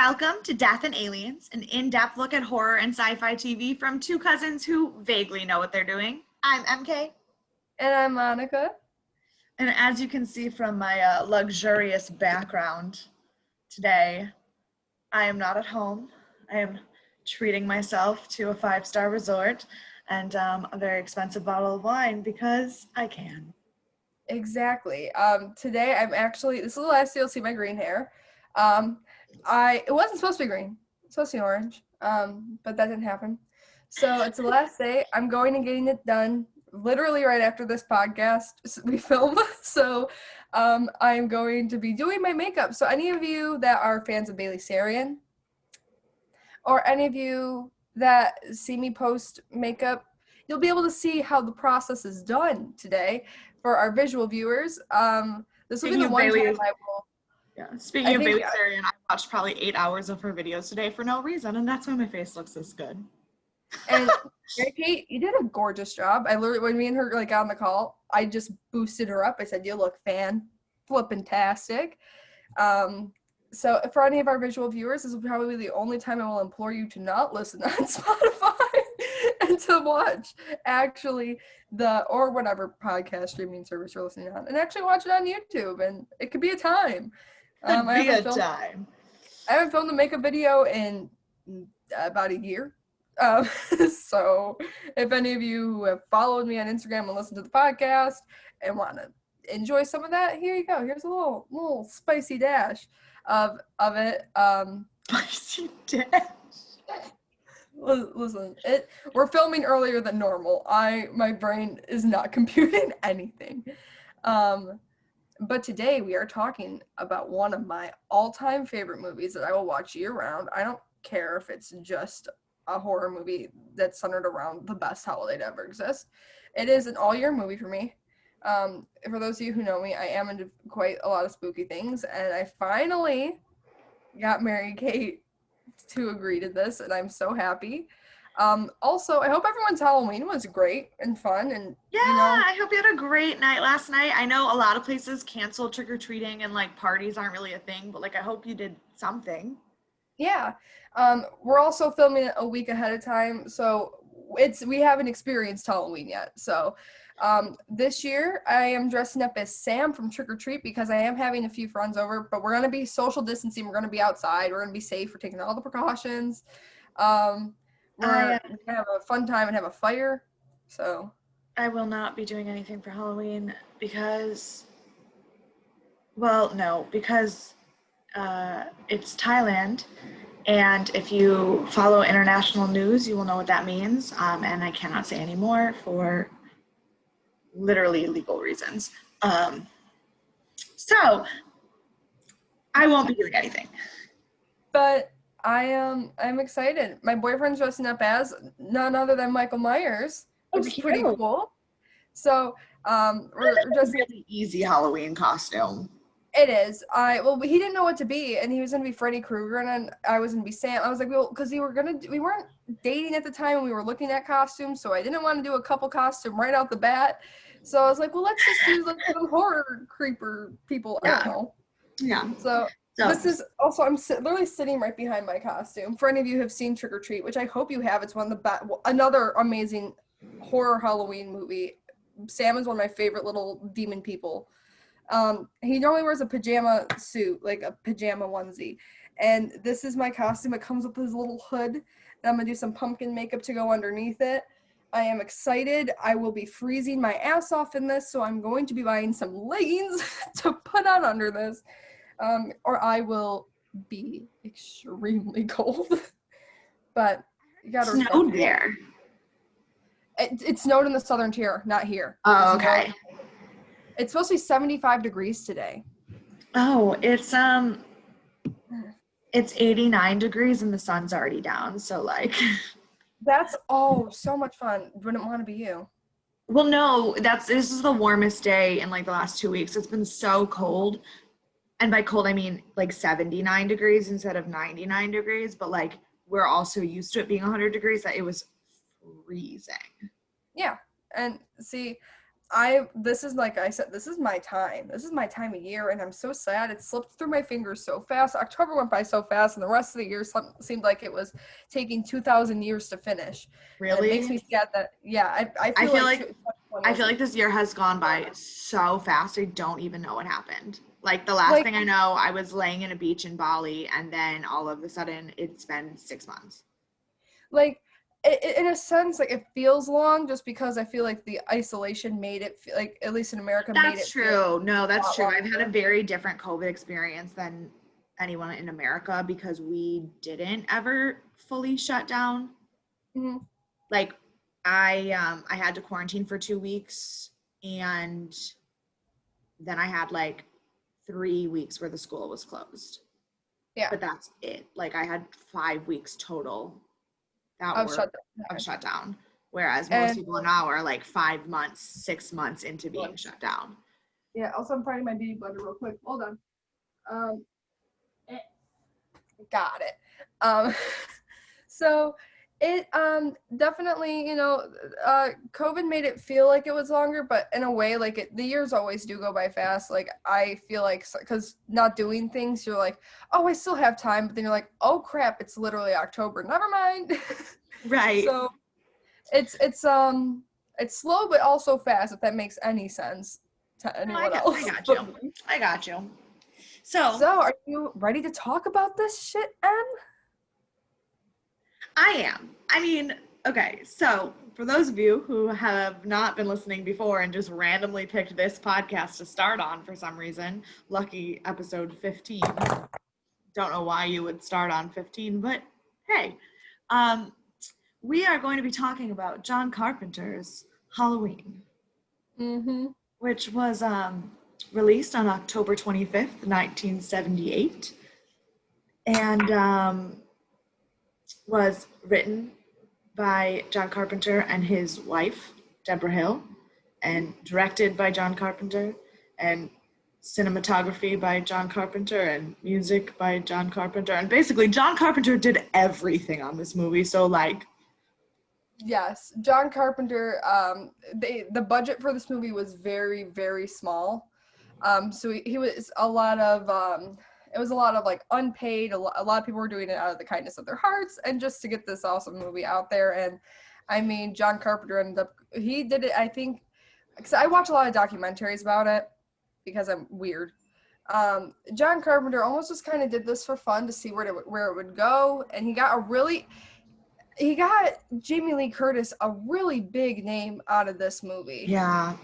Welcome to Death and Aliens, an in-depth look at horror and sci-fi TV from two cousins who vaguely know what they're doing. I'm MK. And I'm Monica. And as you can see from my luxurious background today, I am not at home. I am treating myself to a 5-star resort and a very expensive bottle of wine because I can. Exactly. Today I'm actually, this is the last day you'll see my green hair. It wasn't supposed to be green. It's supposed to be orange. But that didn't happen. So it's the last day. I'm going and getting it done literally right after this podcast we film. So I'm going to be doing my makeup. So any of you that are fans of Bailey Sarian, or any of you that see me post makeup, you'll be able to see how the process is done today for our visual viewers. This will be the one time I will. Yeah. Speaking of Bailey Sarian, I watched probably 8 hours of her videos today for no reason, and that's why my face looks this good. And Mary Kate, you did a gorgeous job. I literally, when me and her got on the call, I just boosted her up. I said, "You look flippin-tastic." So for any of our visual viewers, this will probably be the only time I will implore you to not listen on Spotify and to watch actually or whatever podcast streaming service you're listening on, and actually watch it on YouTube. And it could be a time. I haven't filmed a makeup video in about a year. So if any of you who have followed me on Instagram and listened to the podcast and want to enjoy some of that, here you go. Here's a little spicy dash of it. Spicy dash. Listen, we're filming earlier than normal. My brain is not computing anything. But today we are talking about one of my all-time favorite movies that I will watch year-round. I don't care if it's just a horror movie that's centered around the best holiday to ever exist. It is an all-year movie for me. For those of you who know me, I am into quite a lot of spooky things, and I finally got Mary Kate to agree to this, and I'm so happy. Also, I hope everyone's Halloween was great and fun, and I hope you had a great night last night. I know a lot of places canceled trick-or-treating and like parties aren't really a thing, but like I hope you did something. Yeah. We're also filming it a week ahead of time, so we haven't experienced Halloween yet. So this year I am dressing up as Sam from Trick or Treat because I am having a few friends over, but we're going to be social distancing. We're going to be outside. We're going to be safe. We're taking all the precautions. We're going to have a fun time and have a fire. So I will not be doing anything for Halloween because it's Thailand. And if you follow international news, you will know what that means. And I cannot say any more for literally legal reasons. So I won't be doing anything. But I'm excited. My boyfriend's dressing up as none other than Michael Myers, which is pretty cool. So we're just a really easy Halloween costume. It is. He didn't know what to be, and he was gonna be Freddy Krueger, and then I was gonna be Sam. I was like, well, because we weren't dating at the time, and we were looking at costumes, so I didn't want to do a couple costume right out the bat. So I was like, well, let's just do like some horror creeper people. Yeah. I don't know. Yeah. So this is also I'm literally sitting right behind my costume. For any of you who have seen Trick or Treat, which I hope you have, it's one of the another amazing horror Halloween movie. Sam is one of my favorite little demon people. He normally wears a pajama suit, like a pajama onesie. And this is my costume. It comes with this little hood. And I'm going to do some pumpkin makeup to go underneath it. I am excited. I will be freezing my ass off in this, so I'm going to be buying some leggings to put on under this. Or I will be extremely cold. But you got to respect snowed there. It snowed in the southern tier, not here. Oh, okay. It's supposed to be 75 degrees today. Oh, it's 89 degrees and the sun's already down. So like, that's so much fun. Wouldn't want to be you. Well, no, this is the warmest day in like the last 2 weeks. It's been so cold, and by cold I mean like 79 degrees instead of 99 degrees. But like we're also used to it being 100 degrees that it was freezing. Yeah, and see. This is, like I said, this is my time. This is my time of year, and I'm so sad. It slipped through my fingers so fast. October went by so fast, and the rest of the year seemed like it was taking 2,000 years to finish. And it makes Really? me sad that, yeah, I I feel feel like like 2020 I was feel like this year has gone by so fast. I don't even know what happened. Like the last like, thing I know, I was laying in a beach in Bali, and then all of a sudden, it's been 6 months. like in a sense, like it feels long just because I feel like the isolation made it feel like, at least in America, made That's it feel true. No, a that's lot true. I've had a longer. very different COVID experience than anyone in America because we didn't ever fully shut down. Mhm. Like I had to quarantine for 2 weeks, and then I had like 3 weeks where the school was closed. Yeah, But that's it. Like I had 5 weeks total that I was were shut of down. shutdown. Whereas most And people now are like 5 months, 6 months into being shut down. yeah, also I'm finding my beauty blender real quick. Hold on. Um, eh, got it. Um, so it definitely, COVID made it feel like it was longer, but in a way, like the years always do go by fast. Like I feel like, because not doing things, you're like, oh, I still have time, but then you're like, oh crap, it's literally October. Never mind. Right. So it's slow but also fast, if that makes any sense to No, anyone I else got but you. me. I got you. So So are you ready to talk about this shit, Em? I am. I mean, okay, so for those of you who have not been listening before and just randomly picked this podcast to start on for some reason, lucky episode 15. Don't know why you would start on 15, but hey, um, we are going to be talking about John Carpenter's Halloween, Mm-hmm. which was released on October 25th, 1978, and was written by John Carpenter and his wife, Deborah Hill, and directed by John Carpenter, and cinematography by John Carpenter, and music by John Carpenter. And basically, John Carpenter did everything on this movie. So, like, Yes, John Carpenter. The budget for this movie was very, very small. So he was a lot of it was a lot of like unpaid. A lot of people were doing it out of the kindness of their hearts and just to get this awesome movie out there. And I mean, John Carpenter ended up, he did it. I think because I watch a lot of documentaries about it because I'm weird. John Carpenter almost just kind of did this for fun to see where it would go, and he got Jamie Lee Curtis a really big name out of this movie. yeah,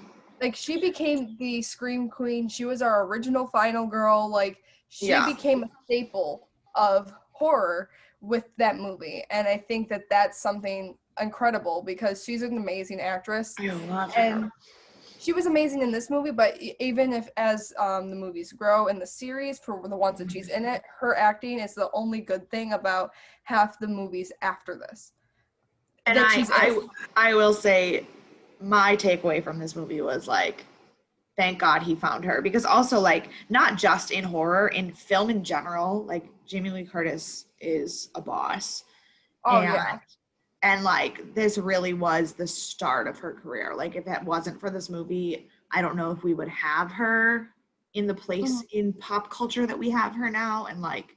Like she became the Scream Queen. She was our original final girl. Like she yeah, became a staple of horror with that movie. And I think that that's something incredible because she's an amazing actress. I love her. And she was amazing in this movie, but even if as the movies grow in the series, for the ones that she's in it, her acting is the only good thing about half the movies after this And that she's in. I will say, my takeaway from this movie was like, thank God he found her, because also like not just in horror, in film in general, like Jamie Lee Curtis is a boss, Oh and yeah. like this really was the start of her career. Like if it wasn't for this movie, I don't know if we would have her in the place in pop culture that we have her now. And like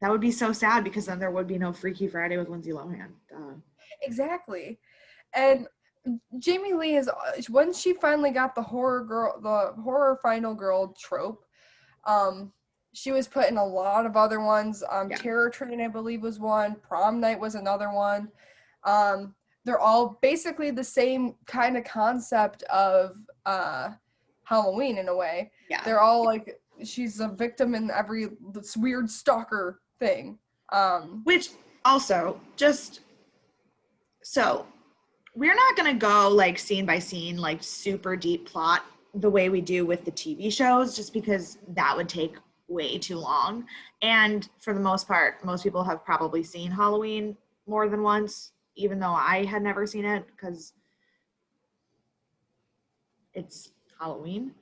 that would be so sad because then there would be no Freaky Friday with Lindsay Lohan. Exactly. And Jamie Lee is, when she finally got the horror final girl trope, um, she was put in a lot of other ones. Yeah. Terror Train, I believe, was one. Prom Night was another one. They're all basically the same kind of concept of Halloween in a way. Yeah. They're all like, she's a victim in every this weird stalker thing. Which also just so we're not going to go like scene by scene, like super deep plot the way we do with the TV shows, just because that would take way too long. And for the most part, most people have probably seen Halloween more than once, even though I had never seen it because it's Halloween.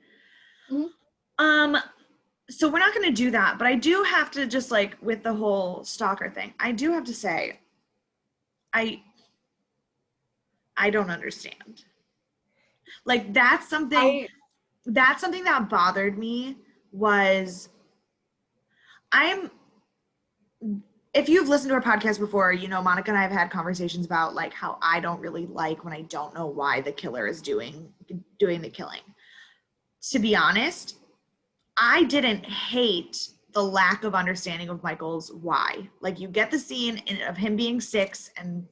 Mhm. So we're not going to do that, but I do have to just like with the whole stalker thing, I do have to say, I don't understand. Like that's something that bothered me was I'm if you've listened to our podcast before, you know Monica and I have had conversations about like how I don't really like when I don't know why the killer is doing the killing. To be honest, I didn't hate the lack of understanding of Michael's why. Like you get the scene of him being 6 and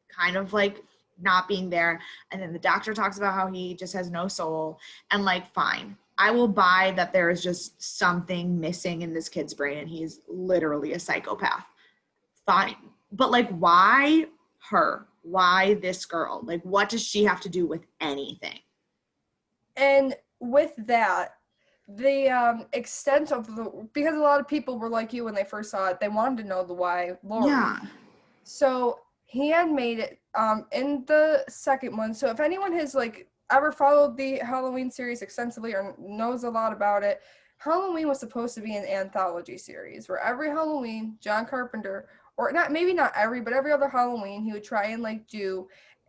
kind of like not being there, and then the doctor talks about how he just has no soul, and like fine. I will buy that there is just something missing in this kid's brain and he's literally a psychopath. Fine. But like why her? Why this girl? Like what does she have to do with anything? And with that, the extent of because a lot of people were like you when they first saw it, they wanted to know the why Laurie. Yeah. So he had made it in the second one. So if anyone has like ever followed the Halloween series extensively or knows a lot about it, Halloween was supposed to be an anthology series where every Halloween, John Carpenter, or maybe not every, but every other Halloween, he would try and like do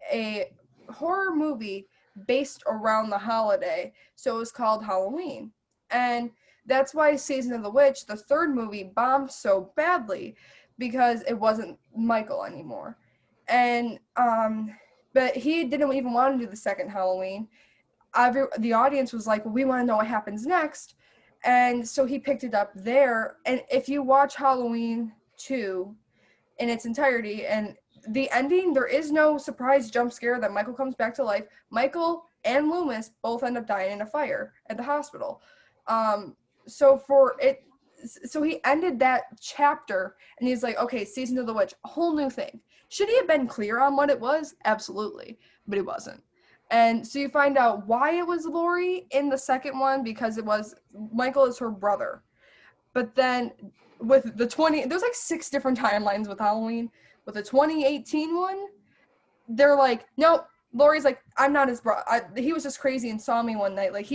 a horror movie based around the holiday. So it was called Halloween. And that's why Season of the Witch, the third movie, bombed so badly because it wasn't Michael anymore. And but he didn't even want to do the second Halloween. The audience was like, well, we want to know what happens next. And so he picked it up there. And if you watch Halloween 2 in its entirety, and the ending, there is no surprise jump scare that Michael comes back to life. Michael and Loomis both end up dying in a fire at the hospital. So he ended that chapter and he's like, okay, Season of the Witch, a whole new thing. Should he have been clear on what it was? Absolutely. But he wasn't. And so you find out why it was Laurie in the second one, because it was Michael is her brother. But then with there's like 6 different timelines with Halloween. With the 2018 one, they're like, nope. Laurie's like, I'm not his brother. He was just crazy and saw me one night. Like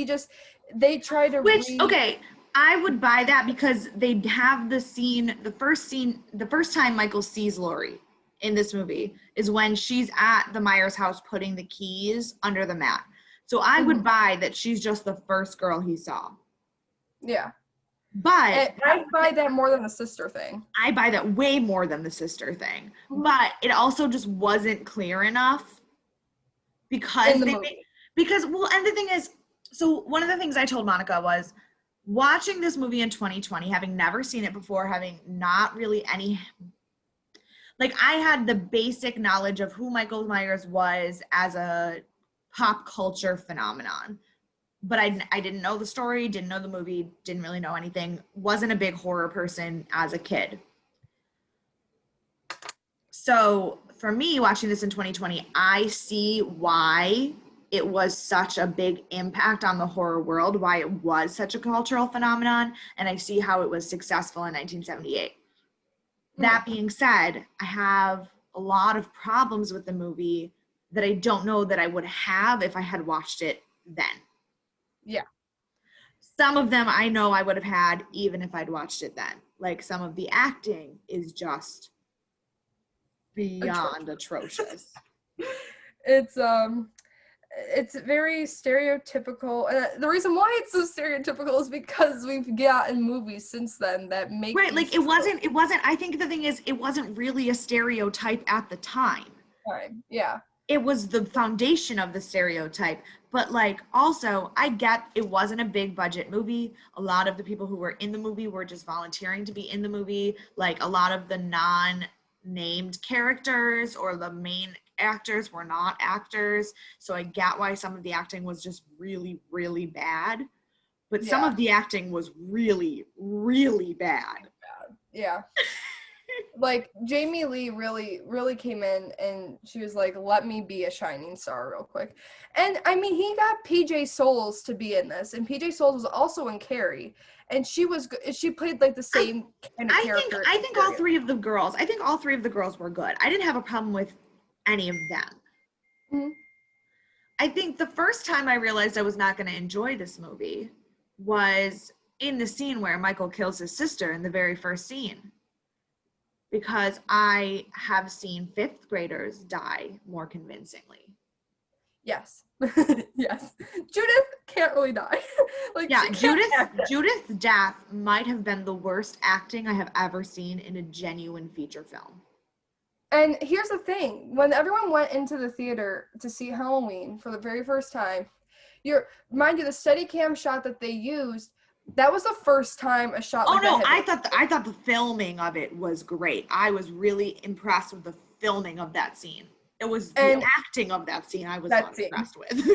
they try to Okay, I would buy that because they have the first time Michael sees Laurie in this movie is when she's at the Myers house putting the keys under the mat. So I would buy that she's just the first girl he saw. Yeah. But I buy that more than the sister thing. I buy that way more than the sister thing. But it also just wasn't clear enough because and the thing is, so one of the things I told Monica was watching this movie in 2020, having never seen it before, having not really any, like I had the basic knowledge of who Michael Myers was as a pop culture phenomenon. But I didn't know the story, didn't know the movie, didn't really know anything, wasn't a big horror person as a kid. So for me, watching this in 2020, I see why it was such a big impact on the horror world, why it was such a cultural phenomenon, and I see how it was successful in 1978. That being said, I have a lot of problems with the movie that I don't know that I would have if I had watched it then. Yeah. Some of them I know I would have had even if I'd watched it then. Like some of the acting is just beyond atrocious. It's very stereotypical. And the reason why it's so stereotypical is because we've gotten movies since then that make right. Like it wasn't. I think the thing is, it wasn't really a stereotype at the time. Right. Yeah. It was the foundation of the stereotype. But like also I get it wasn't a big budget movie. A lot of the people who were in the movie were just volunteering to be in the movie. Like a lot of the non-named characters or the main actors were not actors. So I get why some of the acting was just really, really bad. But some of the acting was really, really bad. Yeah. Like Jamie Lee really came in and she was like, let me be a shining star real quick. And I mean, he got PJ Souls to be in this, and PJ Souls was also in Carrie, and she played like the same kind of character. I think all three of the girls were good. I didn't have a problem with any of them. Mm-hmm. I think the first time I realized I was not going to enjoy this movie was in the scene where Michael kills his sister in the very first scene. Because I have seen 5th graders die more convincingly. Yes. Yes. Judith can't really die. Like, Yeah, she can't act. Judith's death might have been the worst acting I have ever seen in a genuine feature film. And here's the thing, when everyone went into the theater to see Halloween for the very first time, mind you, the Steadicam shot that they used, that was the first time a shot Oh like that no, had been. I thought the filming of it was great. I was really impressed with the filming of that scene. It was the And acting of that scene I was that not scene. impressed with.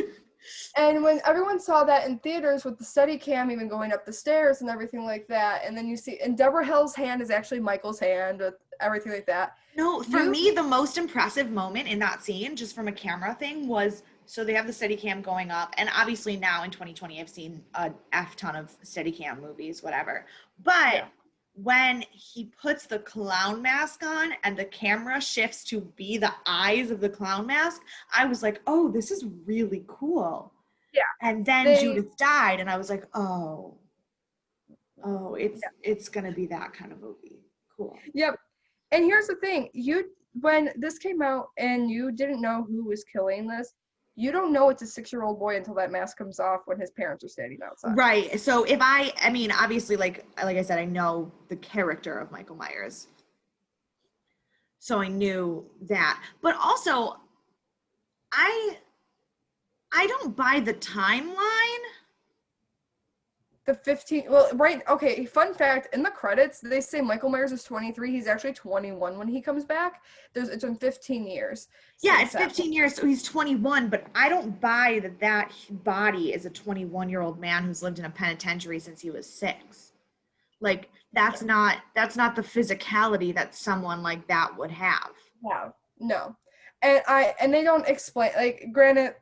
And when everyone saw that in theaters with the Steadicam even going up the stairs and everything like that, and then you see, and Deborah Hill's hand is actually Michael's hand with everything like that. No, for me, the most impressive moment in that scene, just from a camera thing, was so they have the Steadicam going up, and obviously now in 2020, I've seen a F ton of Steadicam movies, whatever. But Yeah. when he puts the clown mask on and the camera shifts to be the eyes of the clown mask, I was like, oh, this is really cool. Yeah. And then They Judith died, and I was like, oh, yeah. it's gonna be that kind of movie. Cool. Yep. And here's the thing, when this came out and you didn't know who was killing this, you don't know it's a 6-year-old boy until that mask comes off when his parents are standing outside. Right. So if I mean, obviously, like I said, I know the character of Michael Myers, so I knew that. But also, I I don't buy the timeline. The 15, well, right, okay, fun fact, in the credits, they say Michael Myers is 23. He's actually 21 when he comes back. It's been 15 years. Yeah, Since it's that 15 years, so he's 21. But I don't buy that body is a 21-year-old man who's lived in a penitentiary since he was 6. Like that's not the physicality that someone like that would have. Yeah, no. And they don't explain, like, granted,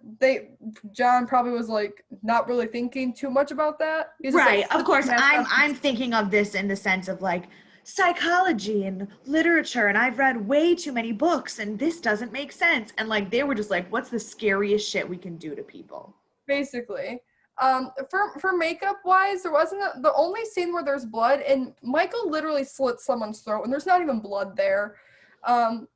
John probably was like not really thinking too much about that. He's just Right. like, Of "Put course, the mask I'm on." I'm thinking of this in the sense of like psychology and literature, and I've read way too many books and this doesn't make sense. And like they were just like, what's the scariest shit we can do to people? Basically. For makeup wise, there wasn't the only scene where there's blood, and Michael literally slits someone's throat, and there's not even blood there. Um,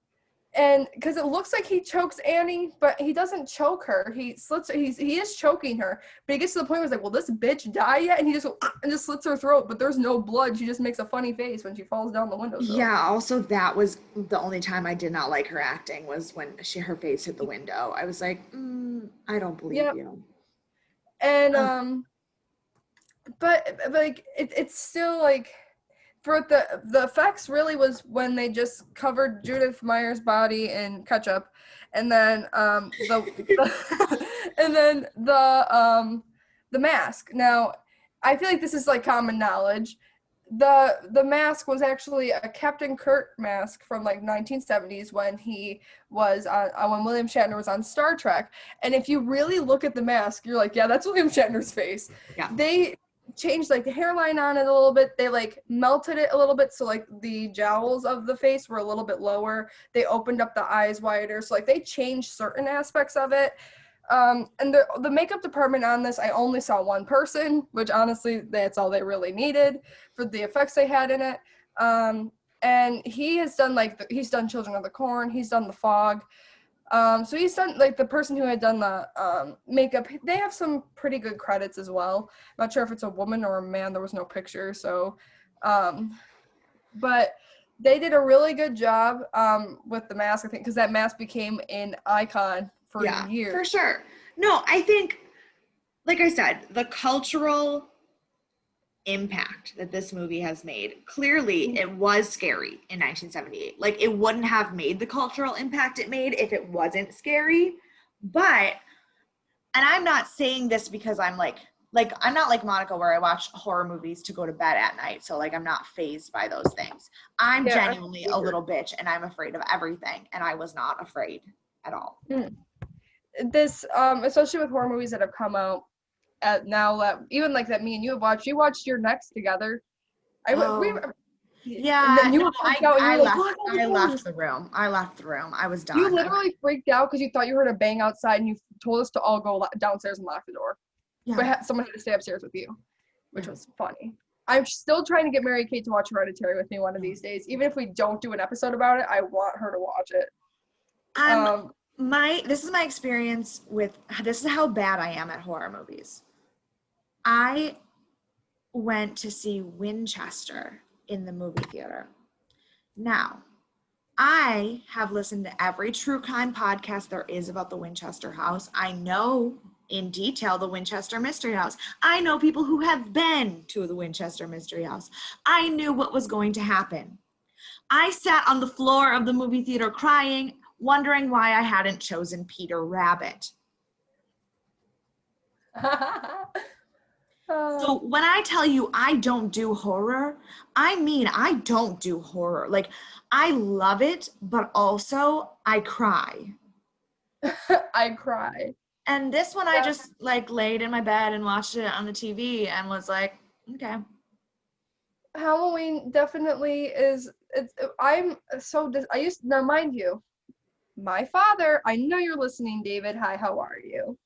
and because it looks like he chokes Annie, but he doesn't choke her. He is choking her, but he gets to the point where he's like, "Will this bitch die yet?" And he just and just slits her throat, but there's no blood. She just makes a funny face when she falls down the windowsill. Yeah, also that was the only time I did not like her acting was when her face hit the window. I was like, I don't believe Yep. you. And Ugh. but like it's still like for the effects really was when they just covered Judith Meyer's body in ketchup, and then and then the mask. Now, I feel like this is like common knowledge. The mask was actually a Captain Kirk mask from like 1970s when he was on when William Shatner was on Star Trek. And if you really look at the mask, you're like, yeah, that's William Shatner's face. Yeah. They changed like the hairline on it a little bit. They like melted it a little bit so like the jowls of the face were a little bit lower. They opened up the eyes wider. So like they changed certain aspects of it. And the makeup department on this, I only saw one person, which honestly, that's all they really needed for the effects they had in it. And he has done he's done Children of the Corn, he's done The Fog. So he's done like the person who had done the makeup. They have some pretty good credits as well. I'm not sure if it's a woman or a man. There was no picture, so but they did a really good job with the mask. I think because that mask became an icon for years. For sure. No, I think, like I said, the cultural impact that this movie has made, clearly it was scary in 1978. Like it wouldn't have made the cultural impact it made if it wasn't scary. But, and I'm not saying this because I'm like I'm not like Monica where I watch horror movies to go to bed at night. So like I'm not fazed by those things. I'm genuinely a little bitch and I'm afraid of everything. And I was not afraid at all. This especially with horror movies that have come out at now that even like that me and you watched your Next together. Yeah, and then you were freaked out and you were like, I left the room. I was done. You literally freaked out because you thought you heard a bang outside and you told us to all go downstairs and lock the door. Yeah. But someone had to stay upstairs with you, which was funny. I'm still trying to get Mary Kate to watch Hereditary with me one of these days. Even if we don't do an episode about it, I want her to watch it. This is my experience with, this is how bad I am at horror movies. I went to see Winchester in the movie theater. Now, I have listened to every true crime podcast there is about the Winchester house. I know in detail the Winchester Mystery House. I know people who have been to the Winchester Mystery House. I knew what was going to happen. I sat on the floor of the movie theater crying, wondering why I hadn't chosen Peter Rabbit. So when I tell you I don't do horror, I mean I don't do horror. Like, I love it, but also I cry. I cry. And this one I Yeah. just like laid in my bed and watched it on the TV and was like, okay. Halloween definitely is. I'm so. Now, mind you, my father. I know you're listening, David. Hi, how are you?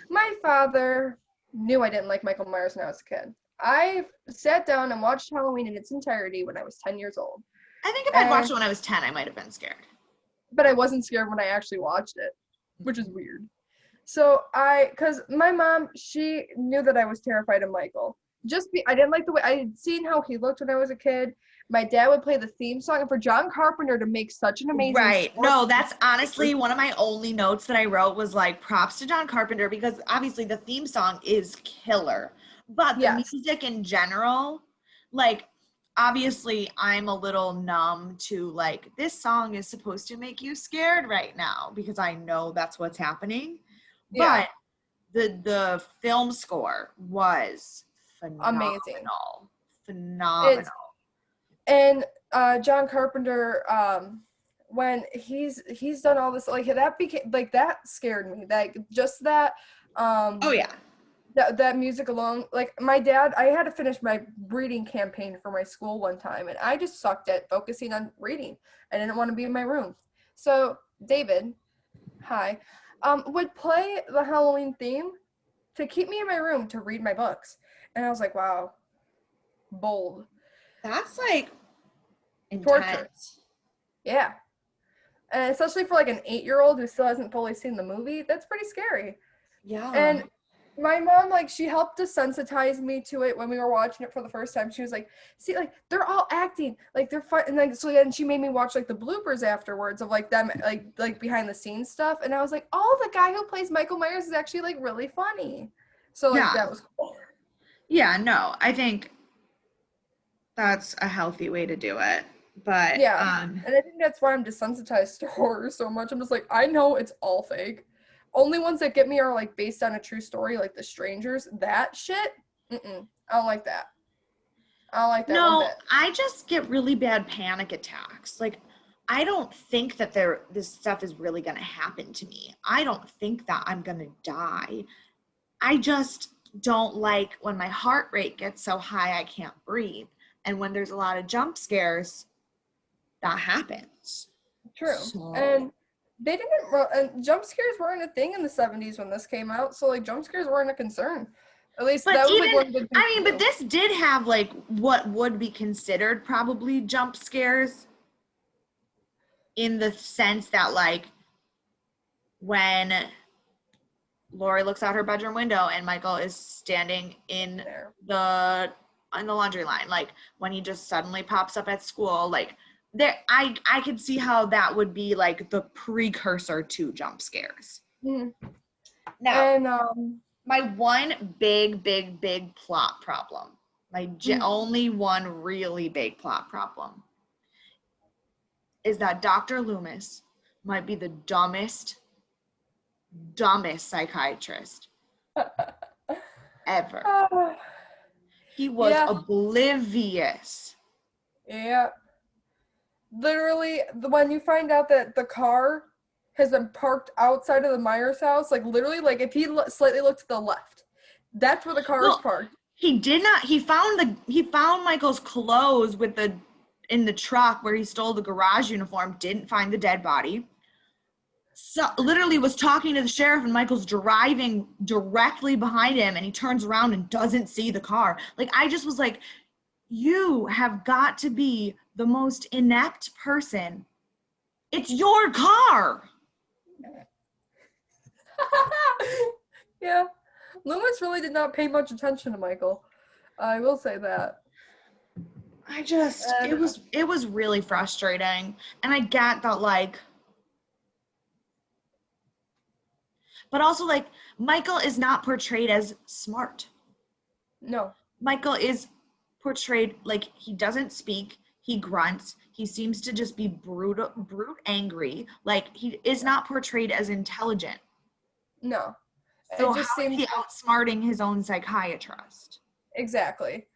My father knew I didn't like Michael Myers when I was a kid. I sat down and watched Halloween in its entirety when I was 10 years old. I think if I'd watched it when I was 10, I might have been scared. But I wasn't scared when I actually watched it, which is weird. So because my mom, she knew that I was terrified of Michael. I didn't like the way I had seen how he looked when I was a kid. My dad would play the theme song, and for John Carpenter to make such an amazing Right. score, No, that's honestly one of my only notes that I wrote was like props to John Carpenter, because obviously the theme song is killer. But the Yes. music in general, like, obviously I'm a little numb to like, this song is supposed to make you scared right now because I know that's what's happening. Yeah. But the film score was phenomenal. Amazing. Phenomenal. And John Carpenter, when he's done all this, like that became like that scared me. Like just that. Oh yeah. That music alone, like my dad, I had to finish my reading campaign for my school one time, and I just sucked at focusing on reading. I didn't want to be in my room. So David, hi, would play the Halloween theme to keep me in my room to read my books. And I was like, wow, bold. That's like Torture. intense. Yeah. And especially for like an 8-year-old who still hasn't fully seen the movie, that's pretty scary. Yeah. And my mom, like, she helped desensitize me to it when we were watching it for the first time. She was like, see, like, they're all acting. Like, they're fun. And, like, so then she made me watch, like, the bloopers afterwards of, like, them, like behind the scenes stuff. And I was like, oh, the guy who plays Michael Myers is actually, like, really funny. So, like, that was cool. Yeah, no, I think that's a healthy way to do it. But yeah. And I think that's why I'm desensitized to horror so much. I'm just like, I know it's all fake. Only ones that get me are like based on a true story, like The Strangers. That shit, I don't like that. I don't like that one bit. I just get really bad panic attacks. Like, I don't think that this stuff is really going to happen to me. I don't think that I'm going to die. I just don't like when my heart rate gets so high I can't breathe. And when there's a lot of jump scares, that happens. True. And they didn't, and jump scares weren't a thing in the 70s when this came out, so like jump scares weren't a concern. At least that was like one big thing. I mean, but this did have like what would be considered probably jump scares, in the sense that like when Lori looks out her bedroom window and Michael is standing in the laundry line, like when he just suddenly pops up at school, like there, I could see how that would be like the precursor to jump scares. Mm-hmm. Now, and my one big plot problem, my only one really big plot problem, is that Dr. Loomis might be the dumbest psychiatrist ever. He was oblivious. Yeah. Literally, when you find out that the car has been parked outside of the Myers house, like literally, like if he slightly looked to the left, that's where the car is parked. He did not. He found Michael's clothes in the truck where he stole the garage uniform. Didn't find the dead body. So literally was talking to the sheriff, and Michael's driving directly behind him, and he turns around and doesn't see the car. Like, I just was like, you have got to be the most inept person. It's your car. Yeah. Loomis really did not pay much attention to Michael. I will say that. And It was really frustrating. And I get that, like, but also, like, Michael is not portrayed as smart. no. Michael is portrayed like he doesn't speak, he grunts, he seems to just be brute angry. Like, he is not portrayed as intelligent. No. So It how just is seems he outsmarting his own psychiatrist? exactly.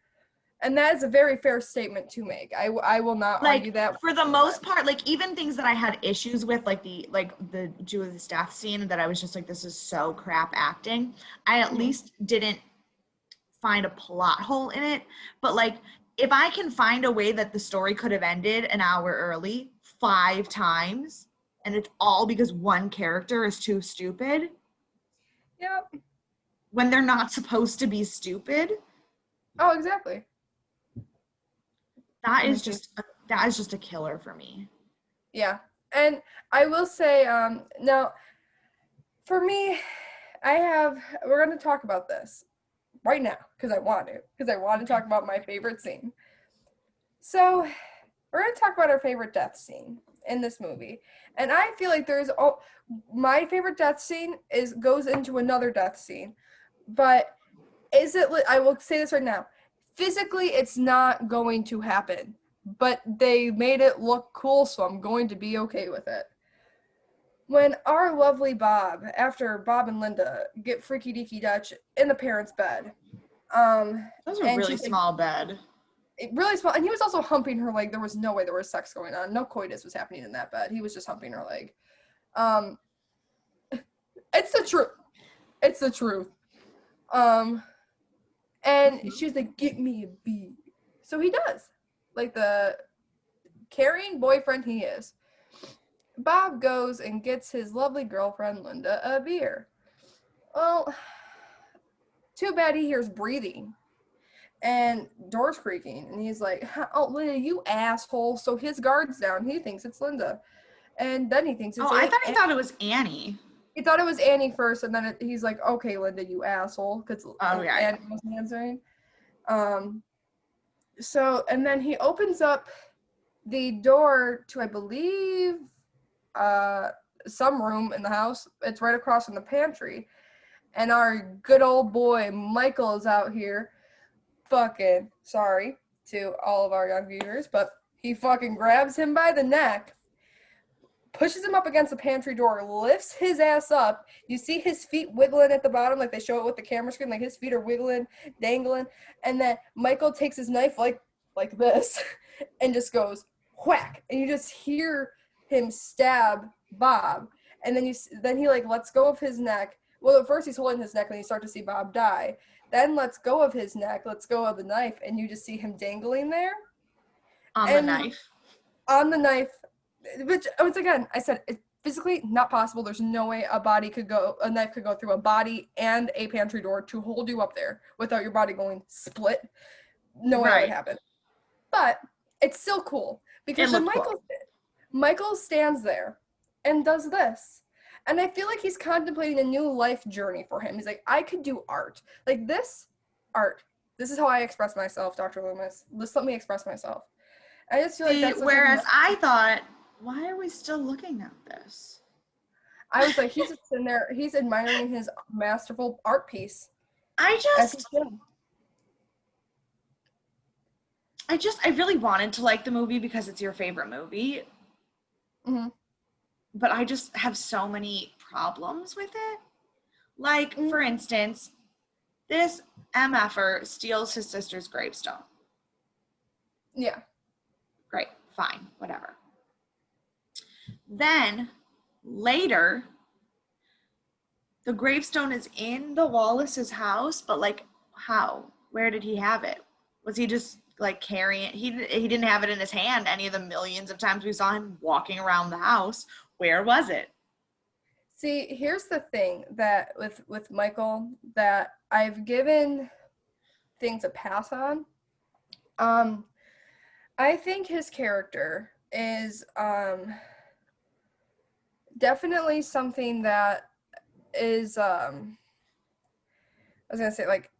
And that is a very fair statement to make. I will not argue Like, that. for the most part, like, even things that I had issues with, like the Judith's death scene, that I was just like, this is so crap acting, I at least didn't find a plot hole in it. But, like, if I can find a way that the story could have ended an hour early 5 times, and it's all because one character is too stupid Yep. when they're not supposed to be stupid, Oh, exactly. that Let me is see. just a killer for me. Yeah. And I will say, now, for me, we're going to talk about this right now because I want to talk about my favorite scene. So, we're going to talk about our favorite death scene in this movie. And I feel like my favorite death scene goes into another death scene. But I will say this right now. Physically, it's not going to happen. But they made it look cool, so I'm going to be okay with it. When our lovely Bob, after Bob and Linda get freaky deaky Dutch in the parents' bed, That was a and really she's like small bed. really small, and he was also humping her leg. There was no way there was sex going on. No coitus was happening in that bed. He was just humping her leg. Um, it's the truth. It's the truth. And she's like, "Get me a beer." So he does, like the caring boyfriend he is. Bob goes and gets his lovely girlfriend Linda a beer. Well, too bad he hears breathing and doors creaking, and he's like, "Oh, Linda, you asshole!" So his guard's down. He thinks it's Linda, and then he thinks Oh, it's I Annie. thought he thought it was Annie. He thought it was Annie first, and then he's like, "Okay, Linda, you asshole," because Oh, yeah, Annie wasn't answering. So, and then he opens up the door to, I believe, some room in the house. It's right across from the pantry. And our good old boy, Michael, is out here fucking, sorry to all of our young viewers, but he fucking grabs him by the neck, pushes him up against the pantry door, lifts his ass up. You see his feet wiggling at the bottom, like they show it with the camera screen, like his feet are wiggling, dangling. And then Michael takes his knife like this and just goes whack. And you just hear him stab Bob. And then he like lets go of his neck. Well, at first he's holding his neck and you start to see Bob die. Then lets go of his neck, lets go of the knife, and you just see him dangling there. On the And knife. on the knife, which once again, I said it's physically not possible. There's no way a knife could go through a body and a pantry door to hold you up there without your body going split. No way that would Right. happen. But it's still cool because It then looked cool. Michael stands there and does this. And I feel like he's contemplating a new life journey for him. He's like, I could do art. Like this art. This is how I express myself, Dr. Loomis. Just let me express myself. I just feel like that's Whereas I thought, why are we still looking at this? I was like, he's just sitting there, he's admiring his masterful art piece. I really wanted to like the movie because it's your favorite movie. Mm-hmm. But I just have so many problems with it. Like, for instance, this MFer steals his sister's gravestone. Yeah. Great, fine, whatever. Then, later, the gravestone is in the Wallace's house, but, like, how? Where did he have it? Was he just, like, carrying it? He didn't have it in his hand any of the millions of times we saw him walking around the house. Where was it? See, here's the thing that with Michael that I've given things a pass on. I think his character is definitely something that is I was gonna say, like,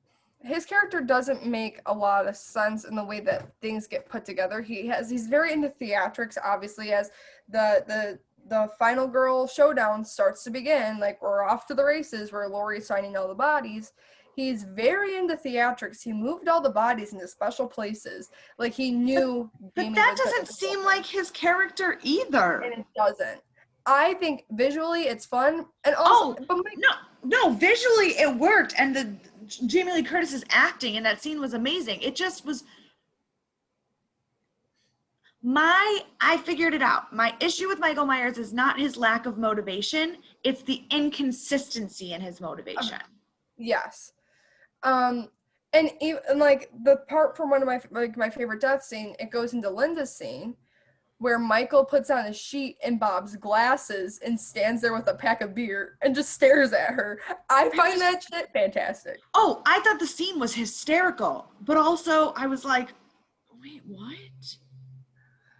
his character doesn't make a lot of sense in the way that things get put together. He's very into theatrics, obviously, as the final girl showdown starts to begin. Like, we're off to the races where Laurie's finding all the bodies. He's very into theatrics. He moved all the bodies into special places. Like, he knew But Jamie that was gonna doesn't kill seem her, like his character either. and it doesn't. I think visually it's fun, and also, Oh, but no, visually it worked, and the Jamie Lee Curtis's acting in that scene was amazing. It just was I figured it out. My issue with Michael Myers is not his lack of motivation, it's the inconsistency in his motivation. yes. And even like the part from one of my favorite death scene, it goes into Linda's scene where Michael puts on a sheet and Bob's glasses and stands there with a pack of beer and just stares at her. I find that shit fantastic. Oh, I thought the scene was hysterical, but also I was like, wait, what?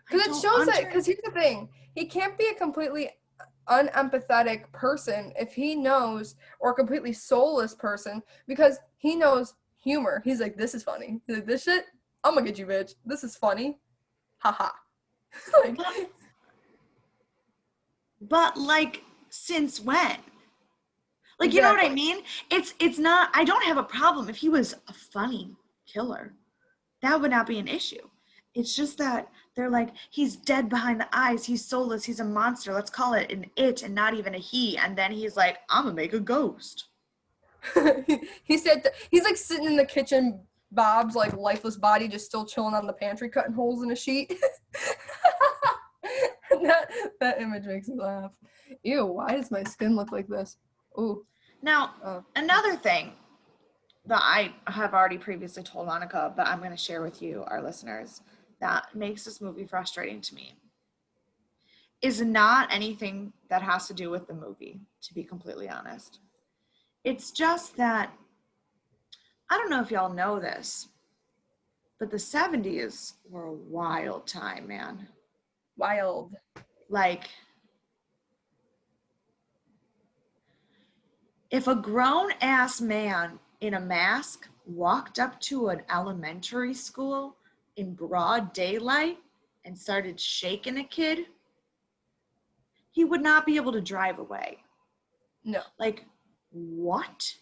Because it shows that, because here's the thing, he can't be a completely unempathetic person if he knows, or a completely soulless person, because he knows humor. He's like, this is funny. He's like, this shit, I'm gonna get you, bitch. This is funny. Haha. Like, but like, since when? Like, exactly. you know what I mean? It's not, I don't have a problem if he was a funny killer. That would not be an issue. It's just that they're like, he's dead behind the eyes, he's soulless, he's a monster, let's call it an it and not even a he. And then he's like, I'm gonna make a ghost. He said he's like sitting in the kitchen, Bob's like lifeless body just still chilling on the pantry, cutting holes in a sheet. that image makes me laugh. Ew, why does my skin look like this? Ooh. Now, another thing that I have already previously told Monica, but I'm going to share with you, our listeners, that makes this movie frustrating to me is not anything that has to do with the movie, to be completely honest. It's just that, I don't know if y'all know this, but the 70s were a wild time, man. Wild. Like, if a grown-ass man in a mask walked up to an elementary school in broad daylight and started shaking a kid, he would not be able to drive away. No. Like, what?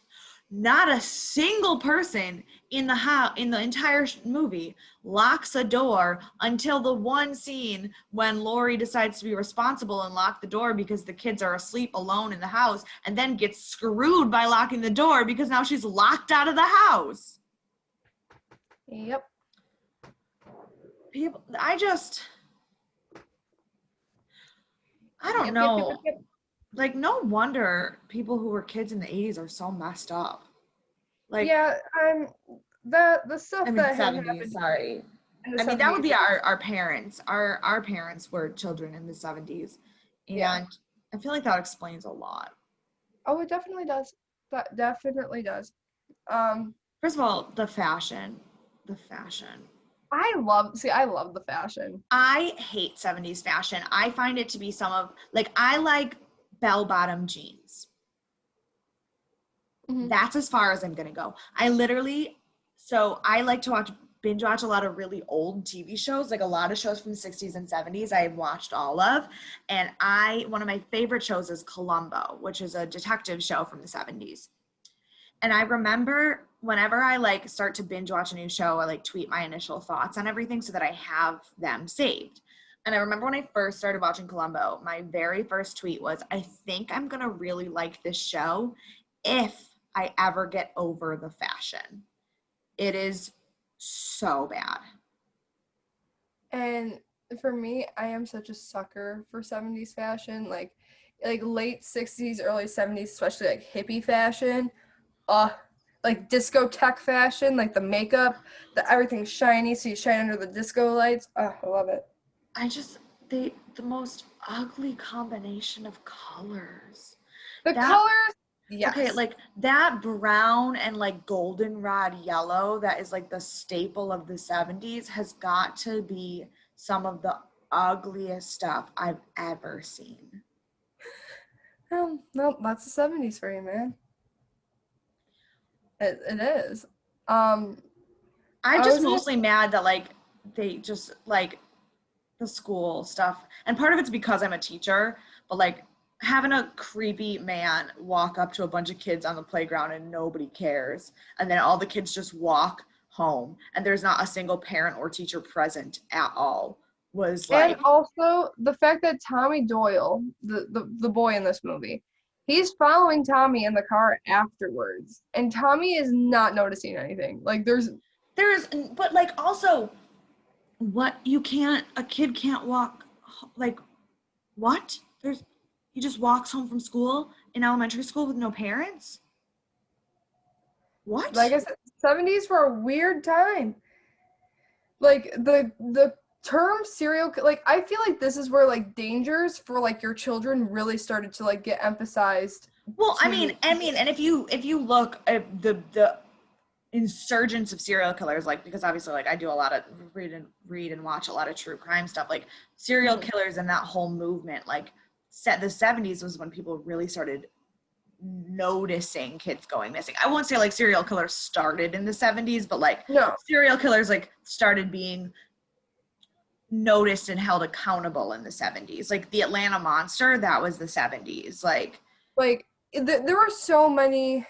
Not a single person in the entire movie locks a door until the one scene when Laurie decides to be responsible and lock the door because the kids are asleep alone in the house, and then gets screwed by locking the door because now she's locked out of the house. Yep. People, I don't know. Yep. Like, no wonder people who were kids in the 80s are so messed up. Like, yeah, the stuff I mean, that 70s, happened. sorry. I mean, that would be our parents. Our parents were children in the 70s. And yeah. I feel like that explains a lot. Oh, it definitely does. That definitely does. First of all, the fashion. I love the fashion. I hate 70s fashion. I find it to be I like bell-bottom jeans. Mm-hmm. That's as far as I'm going to go. I like to binge watch a lot of really old TV shows, like a lot of shows from the 60s and 70s I've watched all of. And one of my favorite shows is Columbo, which is a detective show from the 70s. And I remember whenever I start to binge watch a new show, I tweet my initial thoughts on everything so that I have them saved. And I remember when I first started watching Columbo, my very first tweet was, I think I'm going to really like this show if I ever get over the fashion. It is so bad. And for me, I am such a sucker for 70s fashion, like late 60s, early 70s, especially hippie fashion. Like discotheque fashion, like the makeup, everything's shiny, so you shine under the disco lights. I love it. The most ugly combination of colors. Colors, yes. Okay, that brown and goldenrod yellow that is the staple of the 70s has got to be some of the ugliest stuff I've ever seen. Nope, that's the 70s for you, man. It is. I'm I just was gonna, mostly mad that like they just like the school stuff. And part of it's because I'm a teacher, but like having a creepy man walk up to a bunch of kids on the playground and nobody cares. And then all the kids just walk home and there's not a single parent or teacher present at all was and like, also the fact that Tommy Doyle, the boy in this movie, he's following Tommy in the car afterwards, and Tommy is not noticing anything. Like but like also, what you can't, a kid can't walk, like, what? He just walks home from school in elementary school with no parents? like What? I said, 70s were a weird time. Like the term like I feel like this is where like dangers for like your children really started to like get emphasized Well, to and if you look at the insurgence of serial killers, like because obviously like I do a lot of read and watch a lot of true crime stuff, like serial Mhm. killers and that whole movement, like set the 70s was when people really started noticing kids going missing. I won't say like serial killers started in the 70s, but like No, serial killers like started being noticed and held accountable in the 70s. Like the Atlanta Monster, that was the 70s. Like like there were so many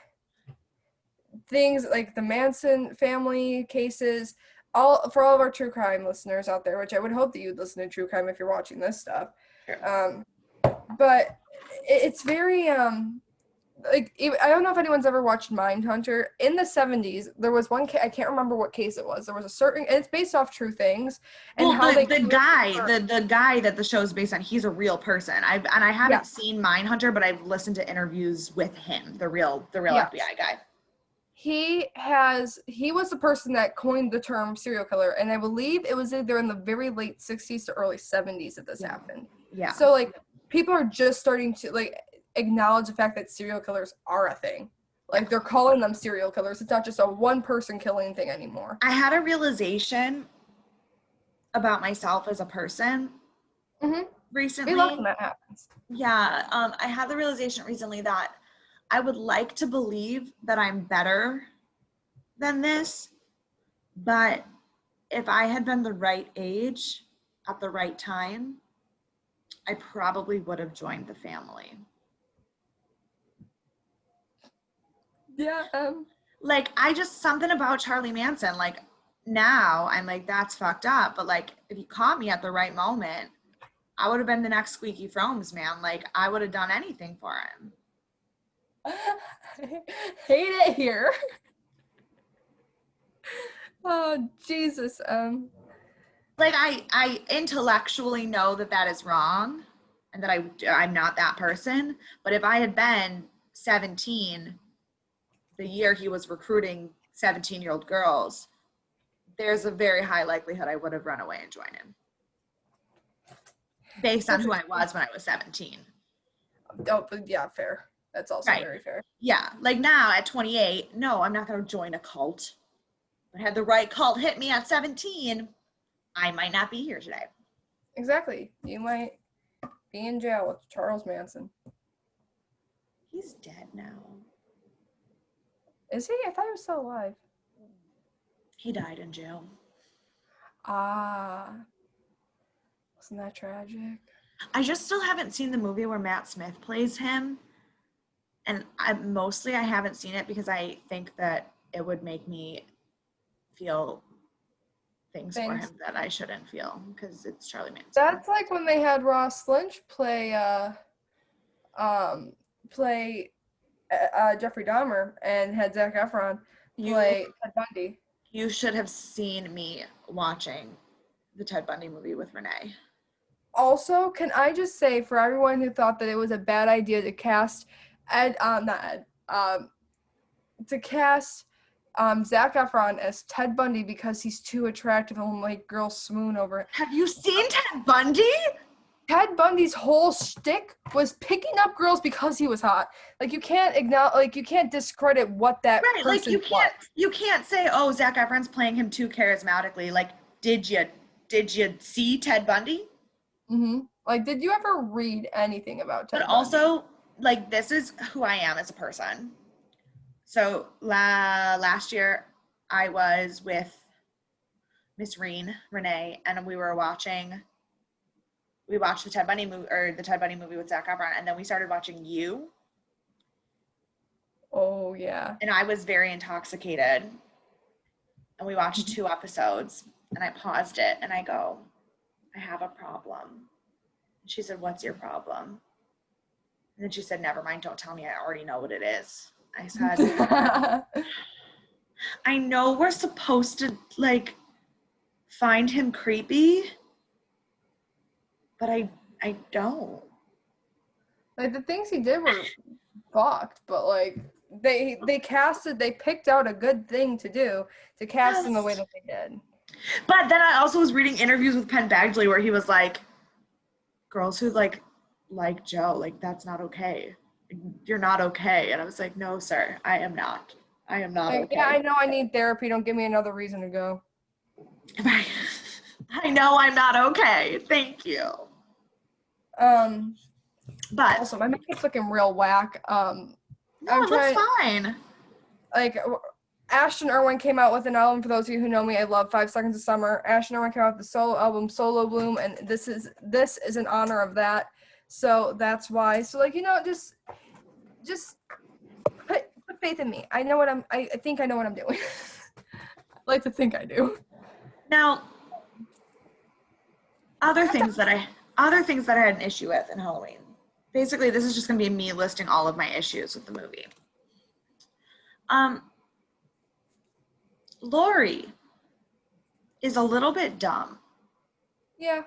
things like the Manson family cases, all for all of our true crime listeners out there, which I would hope that you'd listen to true crime if you're watching this stuff. sure. Um, but it's very like I don't know if anyone's ever watched Mindhunter. In the 70s, there was one I can't remember what case it was. There was a certain, and it's based off true things and Well, how they the guy that the show is based on, he's a real person. I yeah, haven't seen Mindhunter, but I've listened to interviews with him, the real yeah. FBI guy. He was the person that coined the term serial killer, and I believe it was either in the very late 60s to early 70s that this Yeah. happened. Yeah. So like people are just starting to like acknowledge the fact that serial killers are a thing. Like they're calling them serial killers. It's not just a one person killing thing anymore. I had a realization about myself as a person Mm-hmm. We love when recently. that happens. Yeah, I had the realization recently that I would like to believe that I'm better than this, but if I had been the right age at the right time, I probably would have joined the family. Yeah. Like, I just, something about Charlie Manson, like, now I'm like, that's fucked up. But, like, if you caught me at the right moment, I would have been the next Squeaky Froms, man. Like, I would have done anything for him. Hate it here. Oh Jesus. Like, I intellectually know that that is wrong and that I'm not that person. But if I had been 17, the year he was recruiting 17-year-old girls, there's a very high likelihood I would have run away and joined him based on who I was when I was 17. Oh, yeah, fair. That's also Right. very fair. Yeah. Like now at 28, no, I'm not going to join a cult. But had the right cult hit me at 17, I might not be here today. Exactly. You might be in jail with Charles Manson. He's dead now. Is he? I thought he was still alive. He died in jail. Ah. Wasn't that tragic? I just still haven't seen the movie where Matt Smith plays him. And I haven't seen it because I think that it would make me feel things for him that I shouldn't feel because it's Charlie Manson. That's like when they had Ross Lynch play Jeffrey Dahmer and had Zac Efron play Ted Bundy. You should have seen me watching the Ted Bundy movie with Renee. Also, can I just say for everyone who thought that it was a bad idea to cast Zac Efron as Ted Bundy because he's too attractive and will make girls swoon over it. Have you seen Ted Bundy? Ted Bundy's whole shtick was picking up girls because he was hot. Like you can't you can't discredit what that right. Like was. You can't say, oh, Zac Efron's playing him too charismatically. Like, did you see Ted Bundy? Mm-hmm. Like, did you ever read anything about Ted Bundy? But also, like, this is who I am as a person. So last year I was with Miss Renee, and we watched the Ted Bundy movie, or the Ted Bundy movie with Zac Efron, and then we started watching You, Oh yeah. and I was very intoxicated, and we watched 2 episodes, and I paused it, and I go, I have a problem. And she said, what's your problem? And then she said, never mind, don't tell me, I already know what it is. I said, I know we're supposed to, like, find him creepy, but I don't. Like, the things he did were fucked, but like they picked out a good thing to do to cast in the way that they did. But then I also was reading interviews with Penn Badgley where he was like, girls who like Joe, like, that's not okay. You're not okay. And I was like, no, sir, I am not. I am not Like, okay. yeah, I know I need therapy. Don't give me another reason to go. Right. I know I'm not okay. Thank you. But also, my makeup's looking real whack. No, it looks fine. Like, Ashton Irwin came out with an album. For those of you who know me, I love 5 Seconds of Summer. Ashton Irwin came out with the solo album Solo Bloom, and this is in honor of that. So that's why. So, like, just put faith in me. I know what I think I know what I'm doing. I like to think I do. Now, other things that I had an issue with in Halloween. Basically, this is just going to be me listing all of my issues with the movie. Laurie is a little bit dumb. Yeah.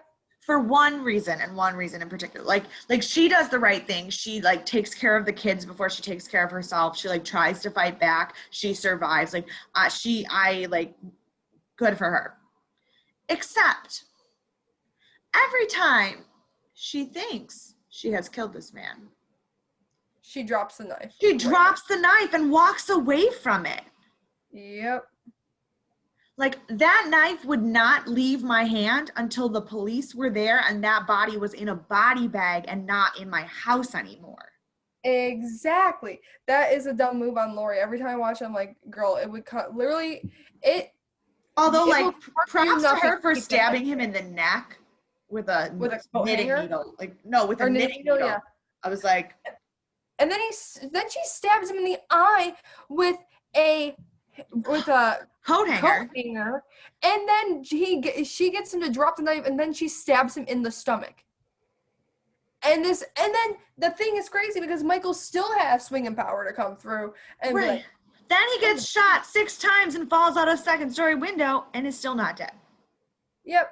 For one reason, and one reason in particular. Like she does the right thing. She like takes care of the kids before she takes care of herself. She like tries to fight back. She survives. Like good for her. Except every time she thinks she has killed this man, she drops the knife. She drops the knife and walks away from it. Yep. Like, that knife would not leave my hand until the police were there and that body was in a body bag and not in my house anymore. Exactly. That is a dumb move on Laurie. Every time I watch it, I'm like, girl, it would cut literally it. Although, like, props to her for stabbing him in the neck with a knitting needle. Like, no, with a knitting needle. Yeah. I was like. And then she stabs him in the eye with a coat hanger, and then she gets him to drop the knife, and then she stabs him in the stomach. And then the thing is crazy because Michael still has swinging power to come through. And right. Like, then he gets shot 6 times and falls out a 2nd-story window and is still not dead. Yep.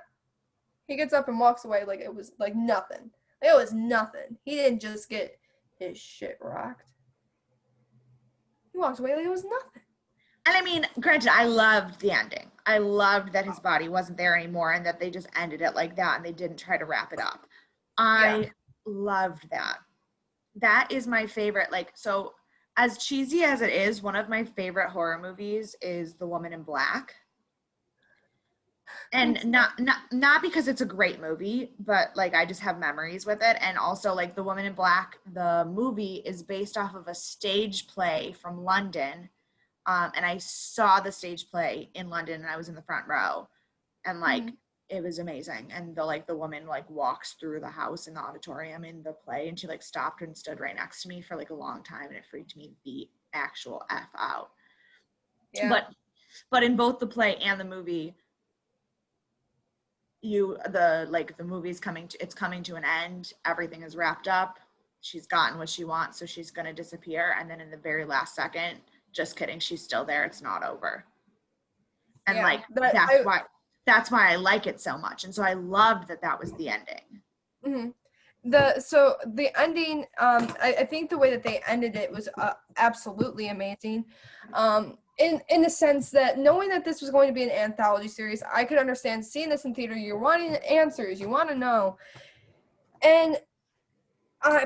He gets up and walks away like it was like nothing. It was nothing. He didn't just get his shit rocked. He walked away like it was nothing. And I mean, granted, I loved the ending. I loved that his body wasn't there anymore and that they just ended it like that and they didn't try to wrap it up. I loved that. That is my favorite. Like, so as cheesy as it is, one of my favorite horror movies is The Woman in Black. And not because it's a great movie, but like I just have memories with it. And also, like, The Woman in Black, the movie is based off of a stage play from London. And I saw the stage play in London and I was in the front row, and like it was amazing. And the woman like walks through the house in the auditorium in the play, and she like stopped and stood right next to me for like a long time, and it freaked me the actual F out. Yeah. But in both the play and the movie, the movie's coming to an end. Everything is wrapped up. She's gotten what she wants, so she's gonna disappear. And then in the very last second, just kidding, she's still there. It's not over. And that's why I like it so much. And so I loved that was the ending. Mm-hmm. The ending, I think the way that they ended it was absolutely amazing. In the sense that knowing that this was going to be an anthology series, I could understand seeing this in theater. You're wanting answers, you want to know,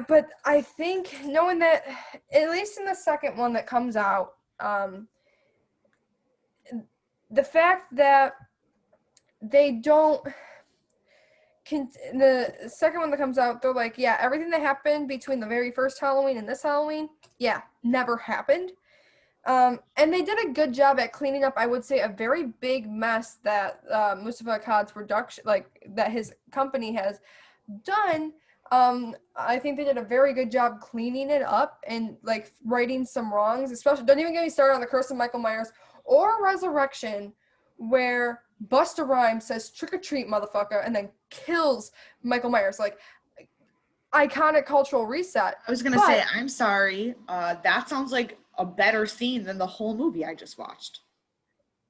but I think knowing that, at least in the second one that comes out, the fact that they don't. The second one that comes out, they're like, yeah, everything that happened between the very first Halloween and this Halloween, yeah, never happened. And they did a good job at cleaning up, I would say, a very big mess that Mustafa Akkad's production, like that his company has done. I think they did a very good job cleaning it up and like righting some wrongs. Especially, don't even get me started on the Curse of Michael Myers or Resurrection, where Busta Rhymes says "trick or treat, motherfucker," and then kills Michael Myers. Like iconic cultural reset. I was gonna But say, I'm sorry. That sounds like a better scene than the whole movie I just watched.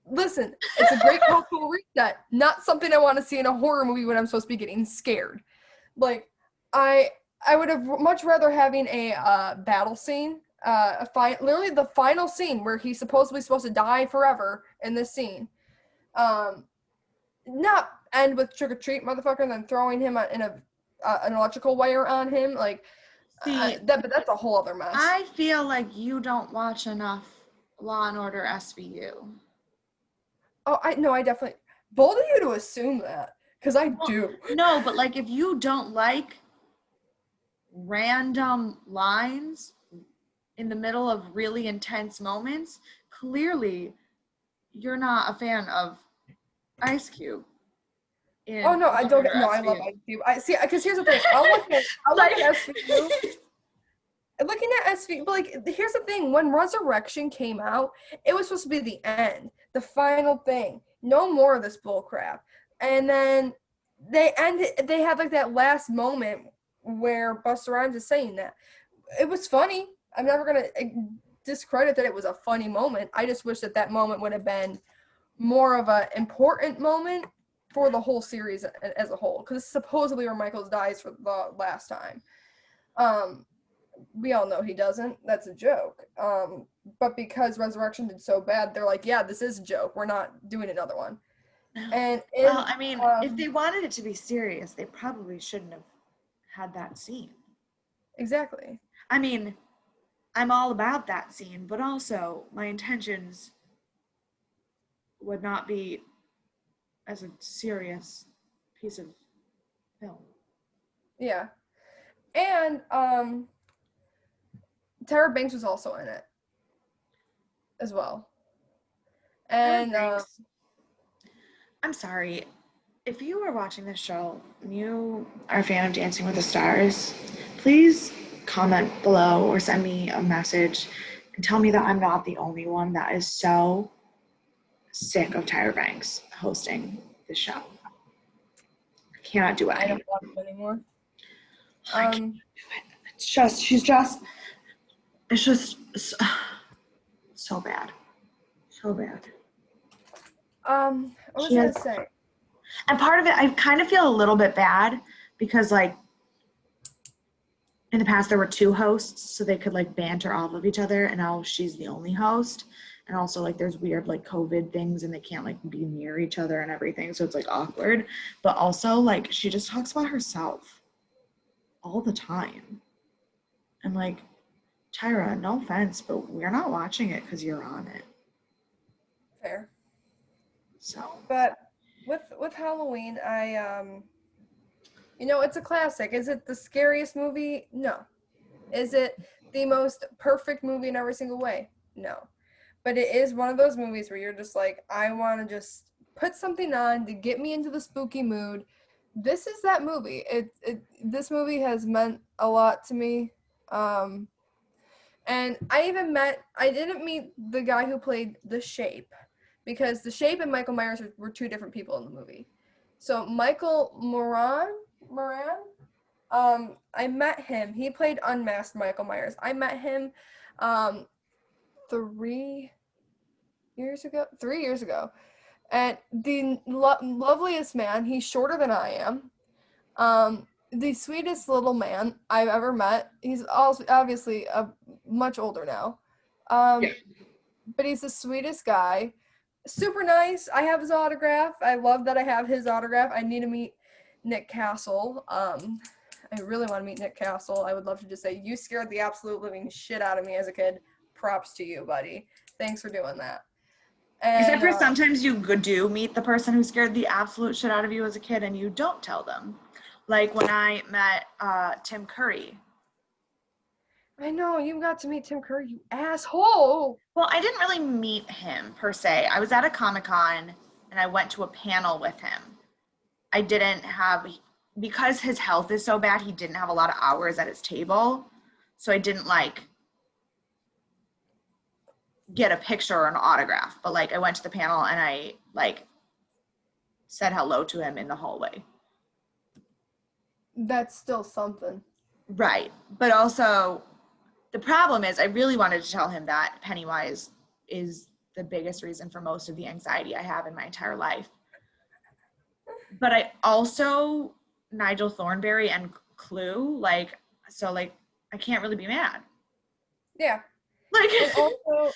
listen, it's a great cultural reset. Not something I want to see in a horror movie when I'm supposed to be getting scared. Like, I I would have much rather having a battle scene, literally the final scene where he's supposed to die forever in this scene. Um, Not end with trick or treat, motherfucker, and then throwing him in an electrical wire on him. Like See, but that's a whole other mess. I feel like you don't watch enough Law and Order SVU. Oh, I no, I definitely bold of you to assume that because I do. No, but like if you don't like random lines in the middle of really intense moments, clearly you're not a fan of Ice Cube in Oh no, Law I and don't. Order No, I love SVU. Ice Cube. I see because here's the thing. I'll look at SVU. Looking at SVU, but like here's the thing. When Resurrection came out, it was supposed to be the end, the final thing. No more of this bull crap. And then they ended. They had like that last moment where Busta Rhymes is saying that it was funny. I'm never gonna discredit that it was a funny moment. I just wish that that moment would have been more of an important moment for the whole series as a whole, because supposedly where Michaels dies for the last time. We all know he doesn't. That's a joke. But because Resurrection did so bad, they're like, yeah, this is a joke. We're not doing another one. And Well, I mean, if they wanted it to be serious, they probably shouldn't have had that scene. exactly. I mean, I'm all about that scene, but also my intentions would not be as a serious piece of film. Yeah. And Tara Banks was also in it as well. And Thanks. I'm sorry. If you are watching this show and you are a fan of Dancing with the Stars, please comment below or send me a message and tell me that I'm not the only one that is so sick of Tyra Banks hosting the show. I cannot do it I don't anymore. watch it anymore. I can't do it. It's just, it's just so bad. So bad. I was She has, gonna say, and part of it, I kind of feel a little bit bad because, like, in the past there were two hosts, so they could like banter off of each other, and now she's the only host. And also, like, there's weird like COVID things, and they can't like be near each other and everything, so it's like awkward. But also, like, she just talks about herself all the time. And like, Tyra, no offense, but we're not watching it because you're on it. fair. So But with Halloween, it's a classic. Is it the scariest movie? No. Is it the most perfect movie in every single way? No. But it is one of those movies where you're just like, I want to just put something on to get me into the spooky mood. This is that movie. This movie has meant a lot to me. And I didn't meet the guy who played The Shape, because The Shape and Michael Myers were two different people in the movie. So Michael Moran, I met him. He played unmasked Michael Myers. I met him, 3 years ago. 3 years ago, and the loveliest man. He's shorter than I am. The sweetest little man I've ever met. He's also obviously much older now. yeah. But he's the sweetest guy. Super nice. I have his autograph. I love that I have his autograph. I need to meet Nick Castle. I really want to meet Nick Castle. I would love to just say, you scared the absolute living shit out of me as a kid. Props to you, buddy. Thanks for doing that. Except And for sometimes you do meet the person who scared the absolute shit out of you as a kid and you don't tell them. Like when I met Tim Curry. I know, you got to meet Tim Curry, you asshole. Well, I didn't really meet him per se. I was at a Comic-Con and I went to a panel with him. I didn't have, because his health is so bad, he didn't have a lot of hours at his table. So I didn't like get a picture or an autograph, but like I went to the panel and I like said hello to him in the hallway. That's still something. Right. But also, the problem is I really wanted to tell him that Pennywise is the biggest reason for most of the anxiety I have in my entire life. But I also, Nigel Thornberry and Clue, like, so like, I can't really be mad. Yeah. Like, And also,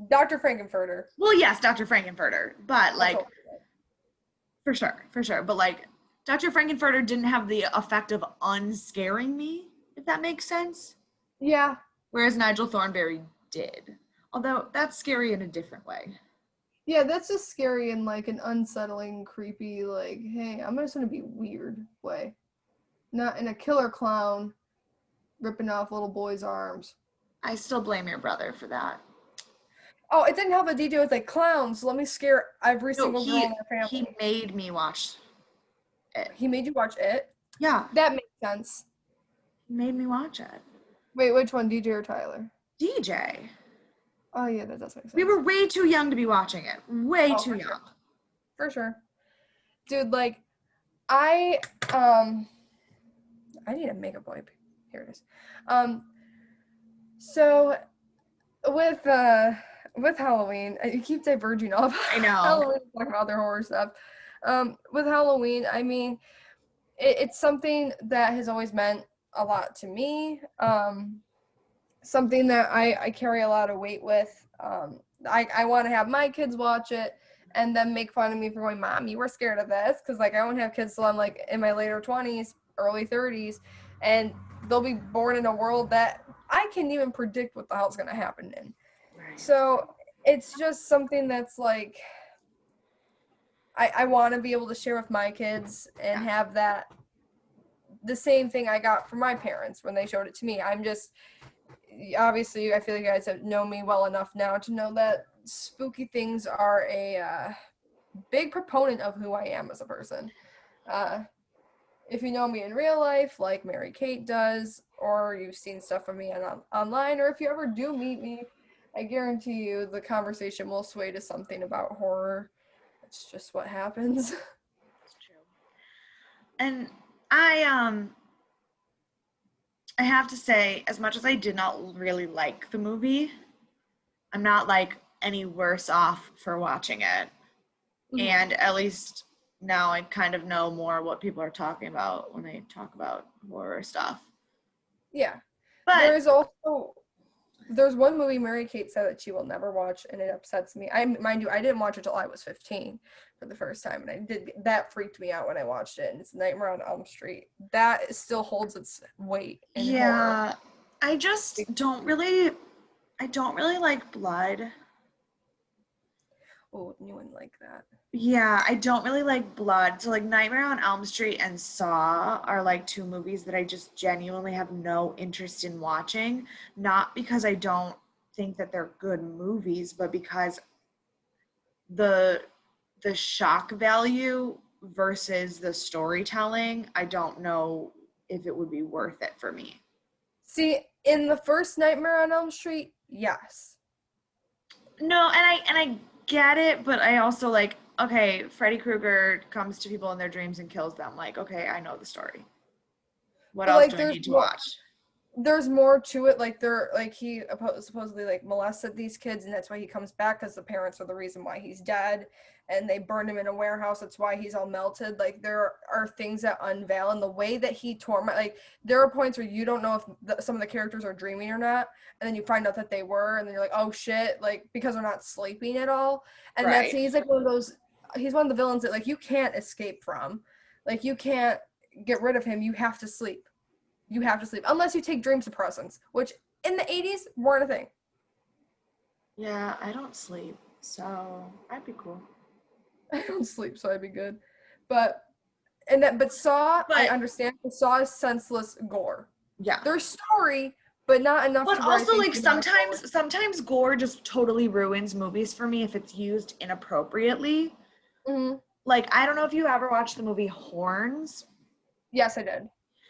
Dr. Frankenfurter. well, yes, Dr. Frankenfurter, but like, Also, for sure. But like, Dr. Frankenfurter didn't have the effect of unscaring me, if that makes sense. yeah. Whereas Nigel Thornberry did. Although that's scary in a different way. Yeah, that's just scary in like an unsettling, creepy, like, hey, I'm just gonna be weird way. Not in a killer clown ripping off little boys' arms. I still blame your brother for that. Oh, it didn't help that DJ was like, clowns, let me scare every No, single girl in our he family. made me watch it. He made you watch it? Yeah, That makes sense. he made me watch it. Wait, which one, DJ or Tyler? DJ. Oh, yeah, that does make sense. We were way too young to be watching it. Way too for young. sure. For sure. Dude, like, I need a makeup wipe. Here it is. So with Halloween, you keep diverging off. I know. Halloween, talking about other horror stuff. With Halloween, I mean, it's something that has always meant a lot to me. Something that I carry a lot of weight with. I want to have my kids watch it and then make fun of me for going, Mom, you were scared of this, because like I won't have kids till I'm like in my later 20s, early 30s, and they'll be born in a world that I can't even predict what the hell's gonna happen in. Right. So it's just something that's like I want to be able to share with my kids and have that the same thing I got from my parents when they showed it to me. I'm just obviously I feel like you guys have known me well enough now to know that spooky things are a big proponent of who I am as a person. If you know me in real life, like Mary Kate does, or you've seen stuff from me online, or if you ever do meet me, I guarantee you the conversation will sway to something about horror. It's just what happens. It's true. And I have to say, as much as I did not really like the movie, I'm not like any worse off for watching it. And at least now I kind of know more what people are talking about when they talk about horror stuff. Yeah. But There's one movie Mary Kate said that she will never watch, and it upsets me. Mind you, I didn't watch it till I was 15 for the first time, and that freaked me out when I watched it. And it's Nightmare on Elm Street. That still holds its weight in horror. I just don't really like blood. Oh, you wouldn't like that. Yeah, I don't really like blood. So like Nightmare on Elm Street and Saw are like two movies that I just genuinely have no interest in watching. Not because I don't think that they're good movies, but because the shock value versus the storytelling, I don't know if it would be worth it for me. See, in the first Nightmare on Elm Street, yes. No, and I get it, but I also like, okay, Freddy Krueger comes to people in their dreams and kills them. Like, okay, I know the story. What But else like, do I need to watch? There's more to it. Like he supposedly like molested these kids, and that's why he comes back, because the parents are the reason why he's dead, and they burned him in a warehouse. That's why he's all melted. Like there are things that unveil, and the way that he torment. Like there are points where you don't know if some of the characters are dreaming or not, and then you find out that they were, and then you're like, oh shit, like because they're not sleeping at all. And Right. he's like one of those. He's one of the villains that like you can't escape from. Like you can't get rid of him. You have to sleep. You have to sleep unless you take dream suppressants, which in the 80s weren't a thing. Yeah, I don't sleep, so I'd be cool. I don't sleep, so I'd be good. But Saw, I understand. Saw is senseless gore. Yeah. There's story, but not enough But to where I also, think like, you're gonna go sometimes gore just totally ruins movies for me if it's used inappropriately. with. Like, I don't know if you ever watched the movie Horns. Yes, I did.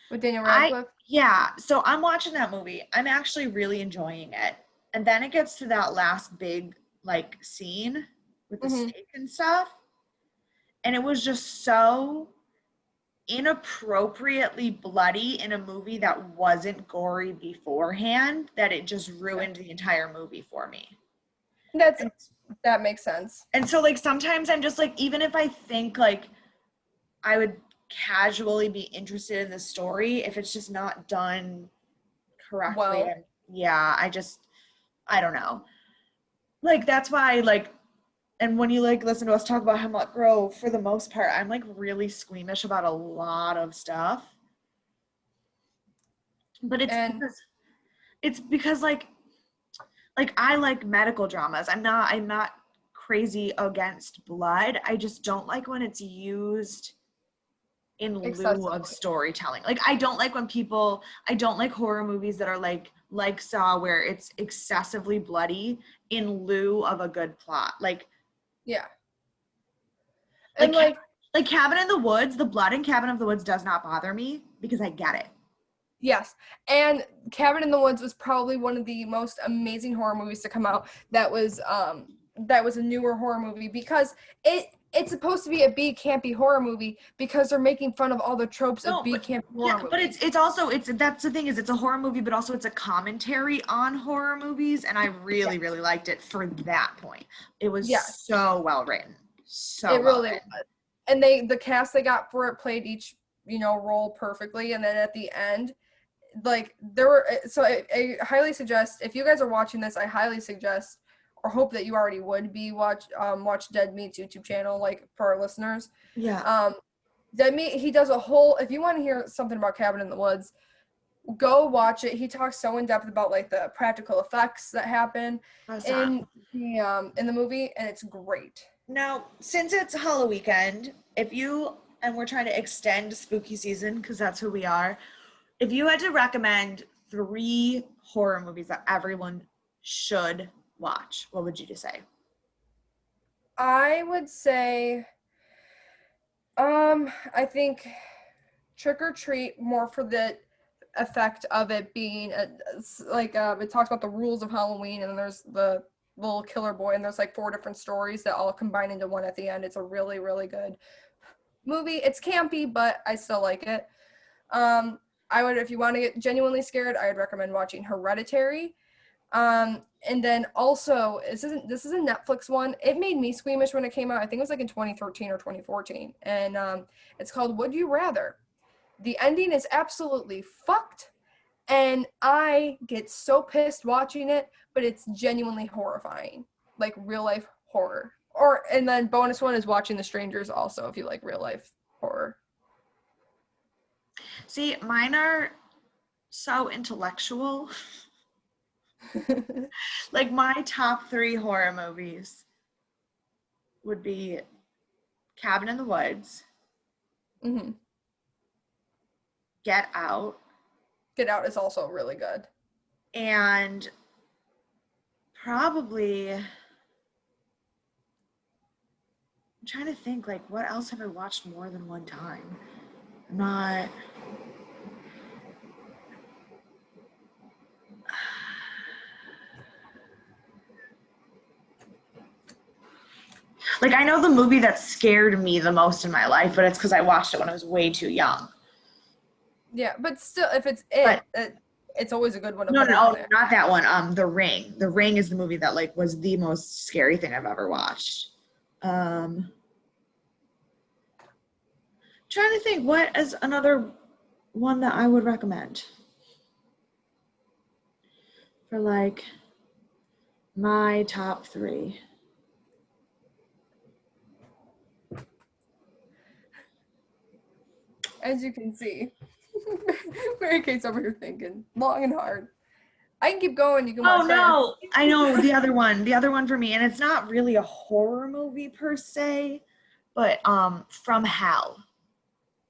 With Daniel Radcliffe. Yeah, so I'm watching that movie. I'm actually really enjoying it. And then it gets to that last big, like, scene with the Mm-hmm. steak and stuff. And it was just so inappropriately bloody in a movie that wasn't gory beforehand that it just ruined the entire movie for me. That makes sense. And so, like, sometimes I'm just like, even if I think like I would casually be interested in the story, if it's just not done correctly, Well, and yeah, I don't know. Like, that's why, like, and when you like listen to us talk about Hemlock Grove, for the most part, I'm like really squeamish about a lot of stuff. But and it's because like I like medical dramas. I'm not crazy against blood. I just don't like when it's used in lieu of excessively. storytelling. Like, I don't like horror movies that are like Saw, where it's excessively bloody in lieu of a good plot. Yeah. And Like like, like Cabin in the Woods, the blood in Cabin of the Woods does not bother me because I get it. yes. And Cabin in the Woods was probably one of the most amazing horror movies to come out. That was a newer horror movie because it's supposed to be a B campy horror movie because they're making fun of all the tropes of No, B but campy yeah, horror but movies. it's also that's the thing, is it's a horror movie, but also it's a commentary on horror movies, and I Yeah. really liked it for that point. It was Yes. so well written. So It well really written. was. And the cast they got for it played each, role perfectly. And then at the end, like there were so I highly suggest, if you guys are watching this, I highly suggest or hope that you already would be watch Dead Meat's YouTube channel, like for our listeners. Yeah. Dead Meat, he does a whole, if you want to hear something about Cabin in the Woods, go watch it. He talks so in depth about like the practical effects that happen Awesome. in the movie, and it's great. Now, since it's Halloweekend, and we're trying to extend spooky season because that's who we are, if you had to recommend 3 horror movies that everyone should watch, what would you say? I would say, I think Trick or Treat, more for the effect of it being it talks about the rules of Halloween, and then there's the little killer boy, and there's like 4 different stories that all combine into one at the end. It's a really, really good movie. It's campy, but I still like it. I would, if you want to get genuinely scared, I would recommend watching Hereditary. And then also, this is a Netflix one. It made me squeamish when it came out. I think it was like in 2013 or 2014. And it's called Would You Rather. The ending is absolutely fucked, and I get so pissed watching it, but it's genuinely horrifying. Like real life horror. And then bonus one is watching The Strangers also, if you like real life horror. See, mine are so intellectual. Like, my top 3 horror movies would be Cabin in the Woods, Mm-hmm. Get Out, Get Out is also really good. and probably, I'm trying to think, like, what else have I watched more than one time? I'm not. Like, I know the movie that scared me the most in my life, but it's because I watched it when I was way too young. Yeah, but still, if But it's always a good one to no, put no, on oh, there. not that one. The Ring. The Ring is the movie that like was the most scary thing I've ever watched. Trying to think what is another one that I would recommend for like my top 3. As you can see, Mary Kate's over here thinking long and hard. I can keep going. You can Oh watch that. no, I know the other one for me, and it's not really a horror movie per se, but From Hell.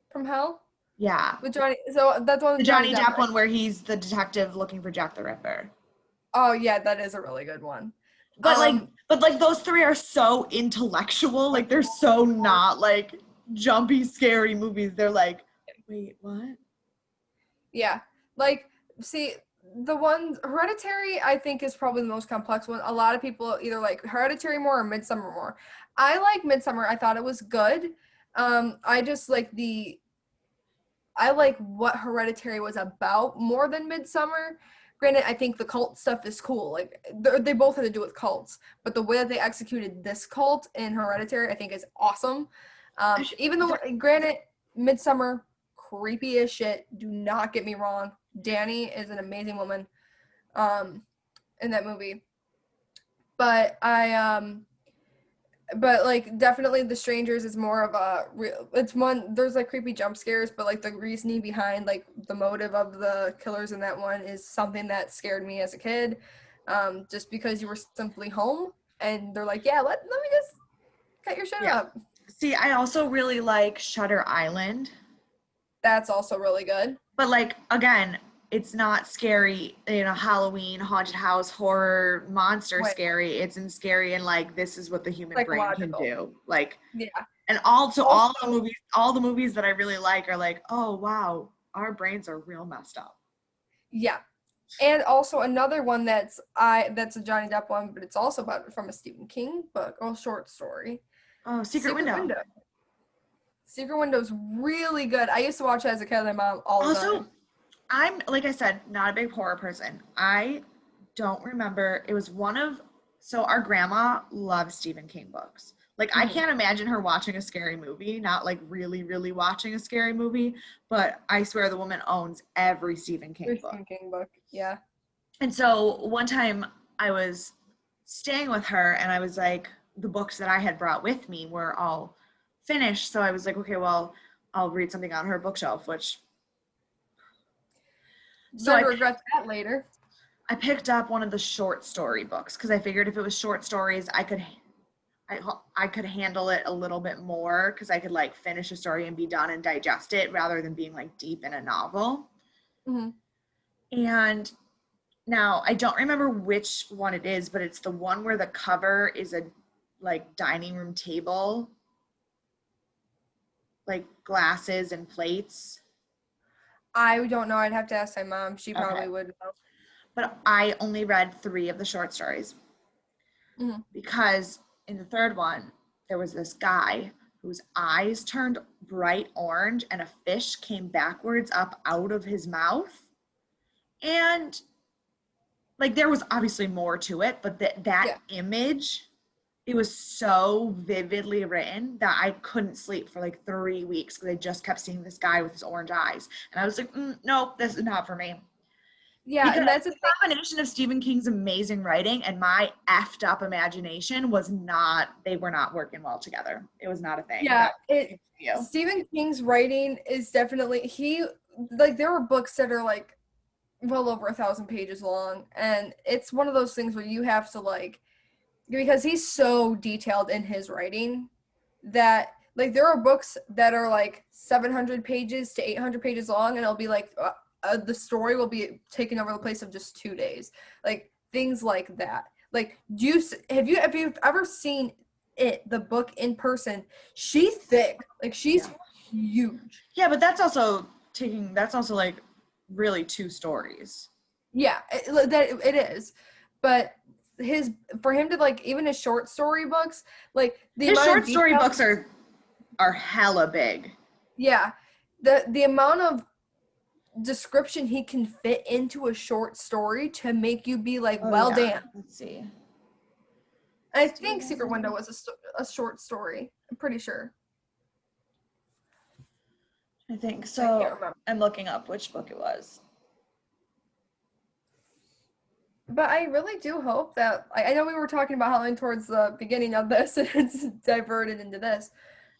From Hell? Yeah. With Johnny. So that's one The with Johnny Johnny Depp, Depp right? one where he's the detective looking for Jack the Ripper. Oh yeah, that is a really good one. But like those three are so intellectual. Like they're so not like jumpy, scary movies. They're like, wait, what? Yeah. Like, see, the one Hereditary, I think, is probably the most complex one. A lot of people either like Hereditary more or Midsummer more. I like Midsummer. I thought it was good. I just like I like what Hereditary was about more than Midsummer. Granted, I think the cult stuff is cool. Like they both had to do with cults, but the way that they executed this cult in Hereditary, I think, is awesome. Even though, granted, Midsummer creepy as shit. Do not get me wrong. Danny is an amazing woman, in that movie. But but like definitely The Strangers is more of a real, it's one, there's like creepy jump scares, but like the reasoning behind like the motive of the killers in that one is something that scared me as a kid, just because you were simply home and they're like, yeah, let me just cut your shit Yeah. up. See, I also really like Shutter Island. That's also really good. But like again, it's not scary, Halloween, haunted house, horror, monster Wait, scary. It's in scary and like this is what the human brain can psychological. do. Like Yeah. and also Also, all the movies that I really like are like, oh wow, our brains are real messed up. yeah. And also another one that's a Johnny Depp one, but it's also about from a Stephen King book or short story. Oh, Secret Secret Window. Window. Secret Window's really good. I used to watch it as a kid with my mom all the Also, time. I'm like I said, not a big horror person. I don't remember. It was one of so our grandma loves Stephen King books. Like I Mm-hmm. can't imagine her watching a scary movie, not like really, really watching a scary movie, but I swear the woman owns every Stephen King book. Stephen King book, yeah. And so one time I was staying with her and I was like, the books that I had brought with me were all finished. So I was like, okay, well, I'll read something on her bookshelf, which so Then regret that later. I picked up one of the short story books because I figured if it was short stories, I could handle it a little bit more because I could like finish a story and be done and digest it rather than being like deep in a novel. Mm-hmm. And now I don't remember which one it is, but it's the one where the cover is a like dining room table, like glasses and plates. I don't know. I'd have to ask my mom. She Okay. probably would know. But I only read 3 of the short stories Mm-hmm. because in the third one, there was this guy whose eyes turned bright orange and a fish came backwards up out of his mouth. And like there was obviously more to it, but that Yeah. image, it was so vividly written that I couldn't sleep for like 3 weeks because I just kept seeing this guy with his orange eyes. And I was like, nope, this is not for me. Yeah, Because and that's the the thing. combination of Stephen King's amazing writing and my effed up imagination they were not working well together. It was not a thing. Yeah, You. Stephen King's writing is definitely like there were books that are like well over 1,000 pages long, and it's one of those things where you have to like, because he's so detailed in his writing that like there are books that are like 700 pages to 800 pages long, and it'll be like the story will be taken over the place of just 2 days, like things like that. Like, have you ever seen the book in person? She's thick, like she's huge. Yeah, but that's also like really 2 stories. Yeah, it is, but for him to like even his short story books, like the His amount of short story detail, books are hella big. yeah, the amount of description he can fit into a short story to make you be like, Oh well, yeah. damn. Let's see. I think Secret Window was a short story. I'm pretty sure. I think I so. can't remember. I'm looking up which book it was. But I really do hope that I know we were talking about Halloween towards the beginning of this, and it's diverted into this.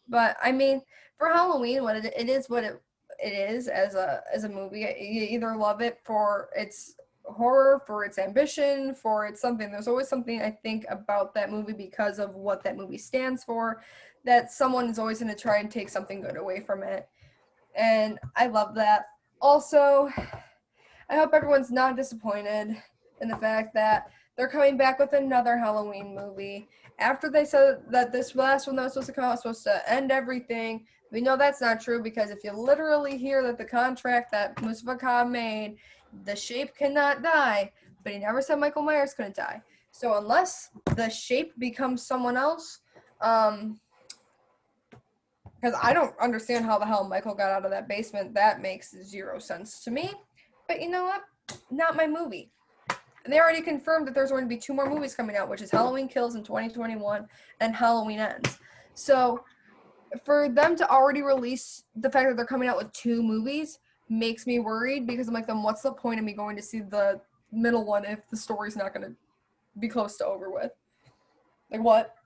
But I mean, for Halloween, it is what it is as a movie. You either love it for its horror, for its ambition, for its something. There's always something I think about that movie because of what that movie stands for, that someone is always going to try and take something good away from it. and I love that. Also, I hope everyone's not disappointed in the fact that they're coming back with another Halloween movie. After they said that this last one that was supposed to come out was supposed to end everything, we know that's not true because if you literally hear that the contract that Mustafa Khan made, the Shape cannot die, but he never said Michael Myers couldn't die. So unless the Shape becomes someone else, because I don't understand how the hell Michael got out of that basement. That makes zero sense to me. But you know what? Not my movie. And they already confirmed that there's going to be 2 more movies coming out, which is Halloween Kills in 2021 and Halloween Ends. So for them to already release the fact that they're coming out with 2 movies makes me worried because I'm like, then what's the point of me going to see the middle one if the story's not going to be close to over with? Like what?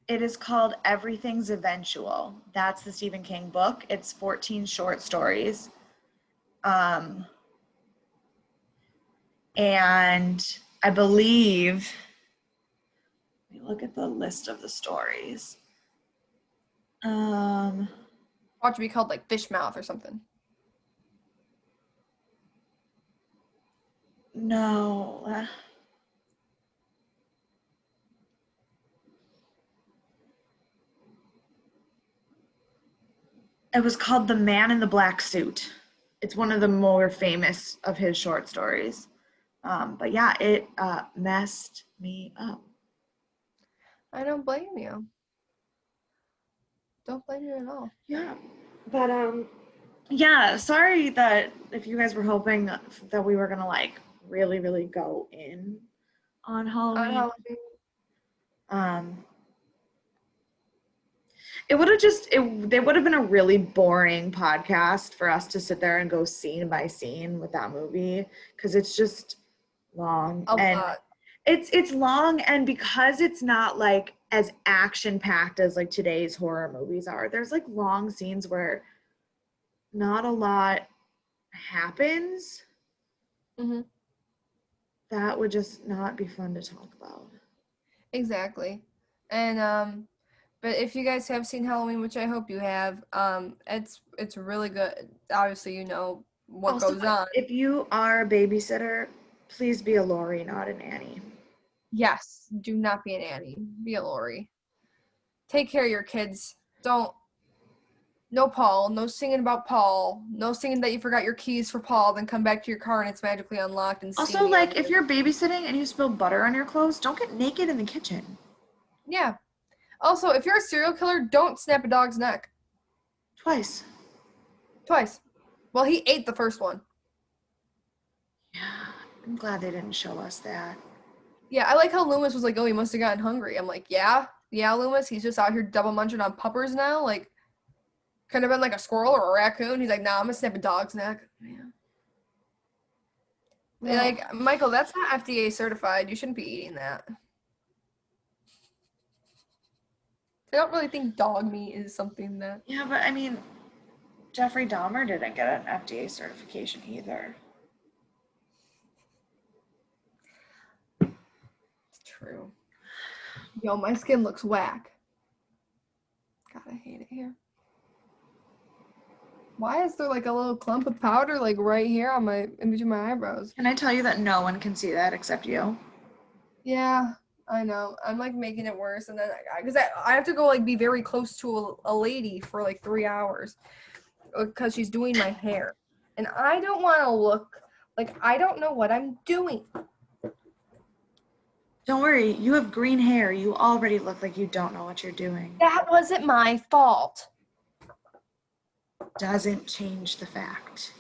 It is called Everything's Eventual. That's the Stephen King book. It's 14 short stories. And I believe, let me look at the list of the stories. Watch it be called like Fish Mouth or something. No. It was called The Man in the Black Suit. It's one of the more famous of his short stories. But yeah, it messed me up. I don't blame you. Don't blame you at all. Yeah. But yeah, sorry that if you guys were hoping that we were gonna like really, really go in on Halloween. It would have they would have been a really boring podcast for us to sit there and go scene by scene with that movie because it's just long. A lot. It's long, and because it's not like as action packed as like today's horror movies are, there's like long scenes where not a lot happens. Mm-hmm. That would just not be fun to talk about. Exactly. And but if you guys have seen Halloween, which I hope you have, it's really good. Obviously, you know what Also, goes on. if you are a babysitter, please be a Lori, not an Annie. Yes, do not be an Annie. Be a Lori. Take care of your kids. No Paul, no singing about Paul, no singing that you forgot your keys for Paul, then come back to your car and it's magically unlocked and Also, like, if you're babysitting and you spill butter on your clothes, don't get naked in the kitchen. Yeah. Also, if you're a serial killer, don't snap a dog's neck. Twice. Well, he ate the first one. Yeah, I'm glad they didn't show us that. Yeah, I like how Loomis was like, oh, he must have gotten hungry. I'm like, yeah, Loomis, he's just out here double munching on puppers now. Like, could have been like a squirrel or a raccoon. He's like, nah, I'm gonna snap a dog's neck. Yeah. Well, like, Michael, that's not FDA certified. You shouldn't be eating that. I don't really think dog meat is something that. yeah, but I mean, Jeffrey Dahmer didn't get an FDA certification either. It's true. Yo, my skin looks whack. God, I hate it here. Why is there like a little clump of powder like right here on in between my eyebrows? Can I tell you that no one can see that except you? Yeah, I know. I'm like making it worse, and then because I have to go like be very close to a lady for like 3 hours because she's doing my hair, and I don't want to look like I don't know what I'm doing. Don't worry, you have green hair. You already look like you don't know what you're doing. That wasn't my fault. Doesn't change the fact.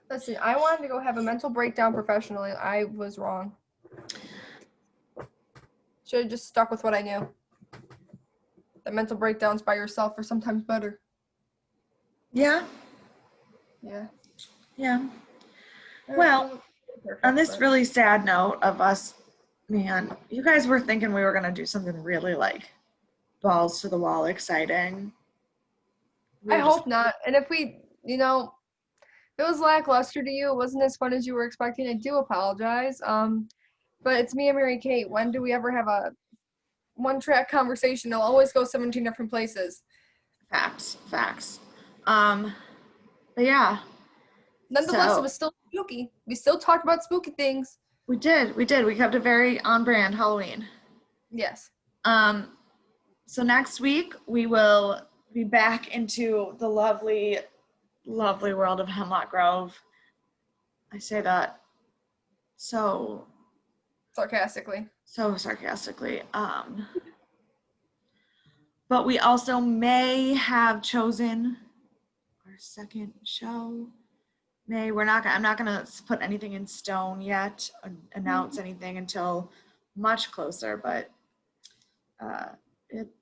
Listen, I wanted to go have a mental breakdown professionally. I was wrong. Should have just stuck with what I knew. The mental breakdowns by yourself are sometimes better. Yeah. Yeah. Yeah. Well, on this really sad note of us, man, you guys were thinking we were going to do something really like balls to the wall exciting. I hope not. And if we, if it was lackluster to you, it wasn't as fun as you were expecting, I do apologize. But it's me and Mary Kate. When do we ever have a one-track conversation. It'll always go 17 different places. Facts. But yeah. Nonetheless, So, it was still spooky. We still talked about spooky things. we did. We kept it very on brand Halloween. Yes. So next week we will be back into the lovely, lovely world of Hemlock Grove. I say that so Sarcastically. sarcastically. But we also may have chosen our second show. I'm not gonna put anything in stone yet, announce anything until much closer, but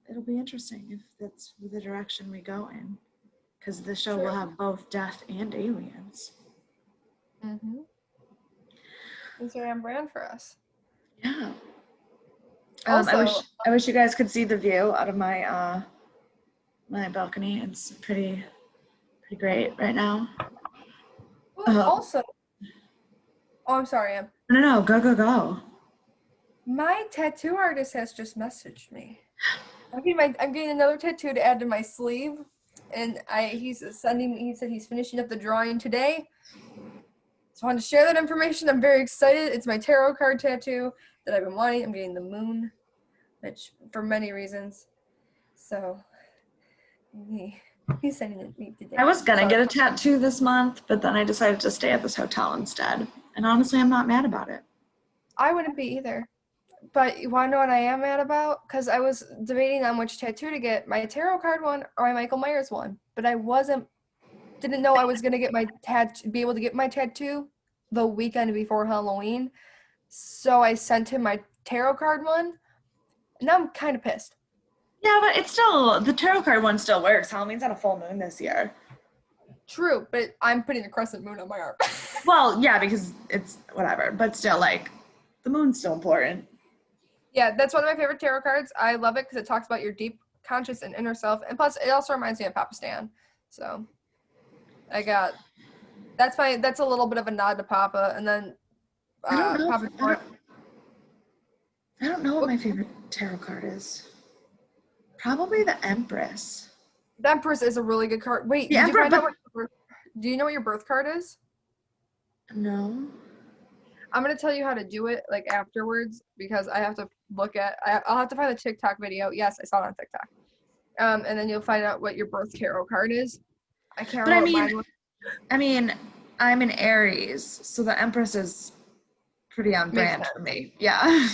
it'll be interesting if that's the direction we go in, because the show will have both death and aliens. Mm-hmm. These are on brand for us. Yeah. Also, I wish you guys could see the view out of my my balcony. It's pretty great right now. also, I'm sorry, Em. No, go. My tattoo artist has just messaged me. I'm getting another tattoo to add to my sleeve, and he said he's finishing up the drawing today. So I wanted to share that information. I'm very excited. It's my tarot card tattoo that I've been wanting. I'm getting the moon, which for many reasons. So he's sending it to me today. I was gonna get a tattoo this month, but then I decided to stay at this hotel instead. And honestly, I'm not mad about it. I wouldn't be either. But you want to know what I am mad about? Because I was debating on which tattoo to get, my tarot card one or my Michael Myers one. But I didn't know I was going to get be able to get my tattoo the weekend before Halloween. So I sent him my tarot card one. And now I'm kind of pissed. Yeah, but it's still, the tarot card one still works. Halloween's on a full moon this year. True, but I'm putting a crescent moon on my arm. Well, yeah, because it's whatever. But still, like, the moon's still important. Yeah, that's one of my favorite tarot cards. I love it because it talks about your deep conscious and inner self. And plus, it also reminds me of Papa Stan. So that's a little bit of a nod to Papa. And then I don't know. Papa I don't know what my favorite tarot card is. Probably the Empress. The Empress is a really good card. Wait, do you know what your birth card is? No. I'm gonna tell you how to do it like afterwards because I have to I'll have to find the TikTok video. Yes, I saw it on TikTok. And then you'll find out what your birth tarot card is. I can't remember what mine was. I mean, I'm an Aries, so the Empress is pretty on brand for me. Yeah.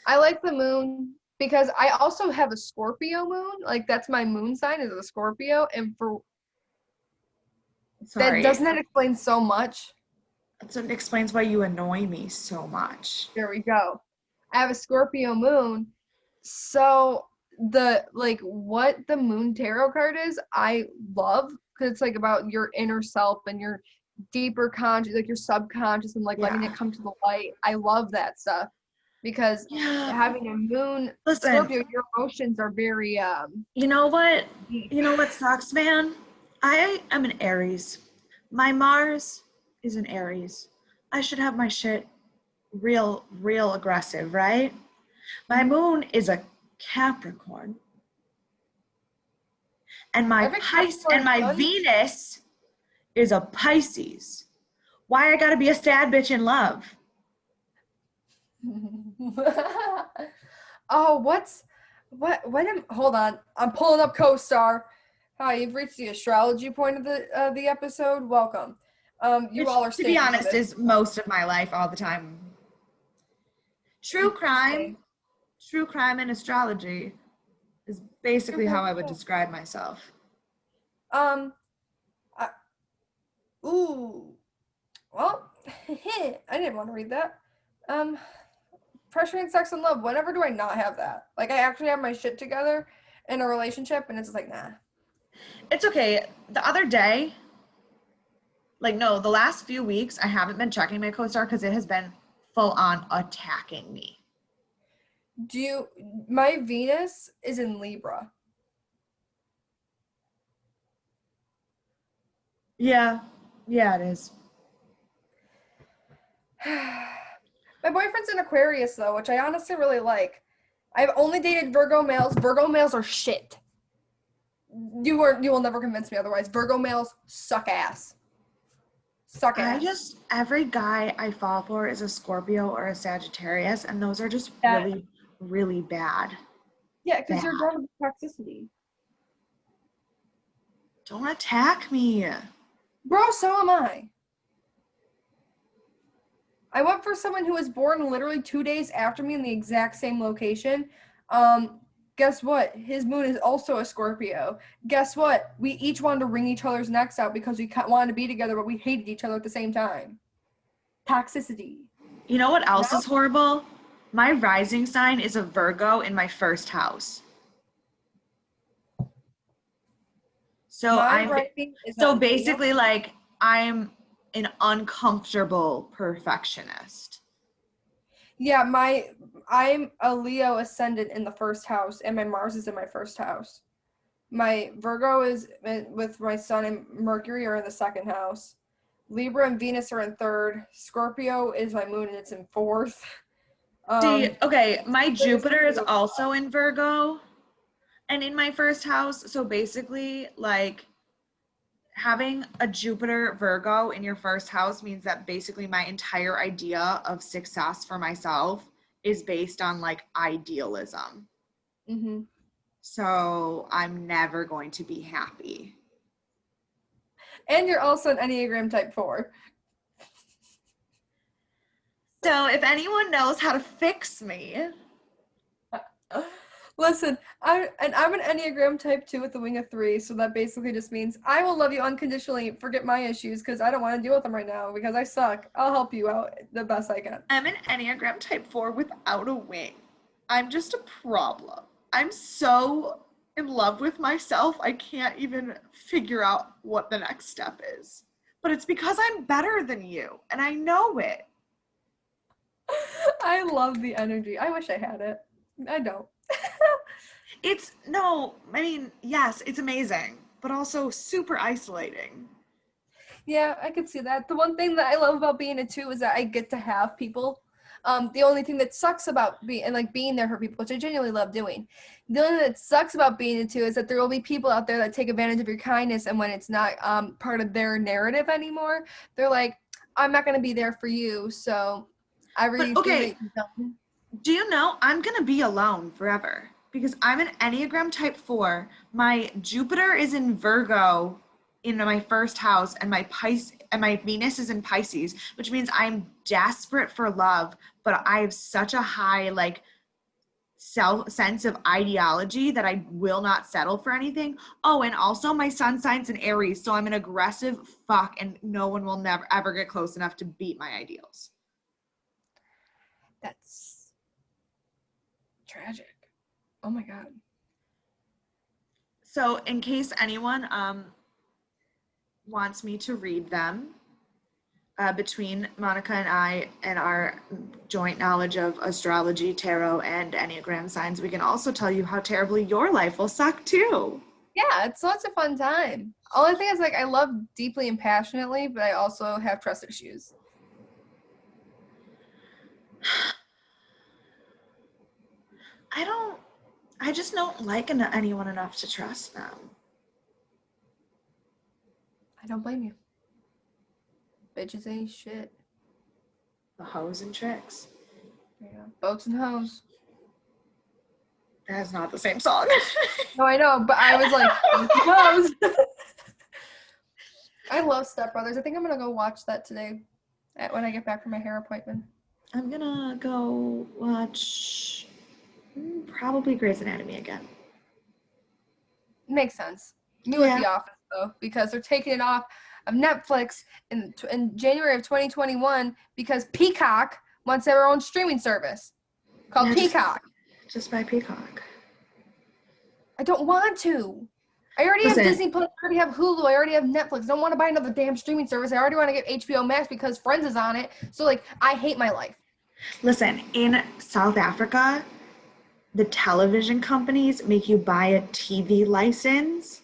I like the moon because I also have a Scorpio moon. Like that's my moon sign is a Scorpio, and doesn't that explain so much? So it explains why you annoy me so much. There we go. I have a Scorpio moon. So what the moon tarot card is, I love because it's like about your inner self and your deeper conscious, like your subconscious and letting it come to the light. I love that stuff because having a moon Scorpio, your emotions are very You know what sucks, man? I am an Aries. My Mars is an Aries. I should have my shit real aggressive, right? My moon is a Capricorn. And my Venus is a Pisces. Why I gotta be a sad bitch in love? Oh, hold on. I'm pulling up CoStar. Hi, you've reached the astrology point of the episode. Welcome. You all are, to be honest, is most of my life all the time. True crime and astrology is basically how I would describe myself. Well, I didn't want to read that. Pressure and sex and love. Whenever do I not have that? Like, I actually have my shit together in a relationship, and it's just like, nah. It's okay. The other day, the last few weeks, I haven't been checking my CoStar because it has been full on attacking me. My Venus is in Libra. Yeah, it is. My boyfriend's an Aquarius though, which I honestly really like. I've only dated Virgo males. Virgo males are shit. You will never convince me otherwise. Virgo males suck ass. Suck ass. Every guy I fall for is a Scorpio or a Sagittarius, and those are just That, really, really bad. yeah, because Bad. you're drawn to toxicity. Don't attack me. Bro, so am I. I went for someone who was born literally 2 days after me in the exact same location. Guess what? His moon is also a Scorpio. Guess what? We each wanted to wring each other's necks out because we wanted to be together, but we hated each other at the same time. Toxicity. You know what else is horrible? My rising sign is a Virgo in my first house. So basically like I'm an uncomfortable perfectionist. Yeah, I'm a Leo ascendant in the first house, and my Mars is in my first house. My Virgo is with my Sun and Mercury are in the second house. Libra and Venus are in third. Scorpio is my moon, and it's in fourth. Okay, my Jupiter is also in Virgo and in my first house. So basically, like, having a Jupiter Virgo in your first house means that basically my entire idea of success for myself is based on like idealism. Mm-hmm. So I'm never going to be happy. And you're also an Enneagram type 4. So if anyone knows how to fix me. Listen, I'm an Enneagram type 2 with the wing of 3, so that basically just means I will love you unconditionally, forget my issues, because I don't want to deal with them right now, because I suck. I'll help you out the best I can. I'm an Enneagram type 4 without a wing. I'm just a problem. I'm so in love with myself, I can't even figure out what the next step is. But it's because I'm better than you, and I know it. I love the energy. I wish I had it. I don't. Yes, it's amazing, but also super isolating. Yeah, I could see that. The one thing that I love about being a 2 is that I get to have people. The only thing that sucks about being there for people, which I genuinely love doing, the only thing that sucks about being a 2 is that there will be people out there that take advantage of your kindness, and when it's not part of their narrative anymore, they're like, I'm not going to be there for you, so do you know I'm going to be alone forever because I'm an Enneagram type 4. My Jupiter is in Virgo in my first house, and my Venus is in Pisces, which means I'm desperate for love, but I have such a high like sense of ideology that I will not settle for anything. Oh, and also my sun sign's in Aries, so I'm an aggressive fuck, and no one will never ever get close enough to beat my ideals. That's tragic. Oh my God. So in case anyone wants me to read them, between Monica and I and our joint knowledge of astrology, tarot, and Enneagram signs, we can also tell you how terribly your life will suck too. Yeah, it's lots of fun time. Only thing is, like, I love deeply and passionately, but I also have trust issues. I just don't like anyone enough to trust them. I don't blame you. Bitches ain't shit. The hoes and tricks. Yeah. Boats and hoes. That's not the same song. No, I know, but I was like, hoes. I love Step Brothers. I think I'm gonna go watch that today when I get back from my hair appointment. I'm gonna go watch probably Grey's Anatomy again. Makes sense. Me with The Office, though, because they're taking it off of Netflix in January of 2021 because Peacock wants their own streaming service called Peacock. Just buy Peacock. I don't want to. I already have Disney Plus, I already have Hulu, I already have Netflix. I don't want to buy another damn streaming service. I already want to get HBO Max because Friends is on it. So, like, I hate my life. Listen, in South Africa, the television companies make you buy a TV license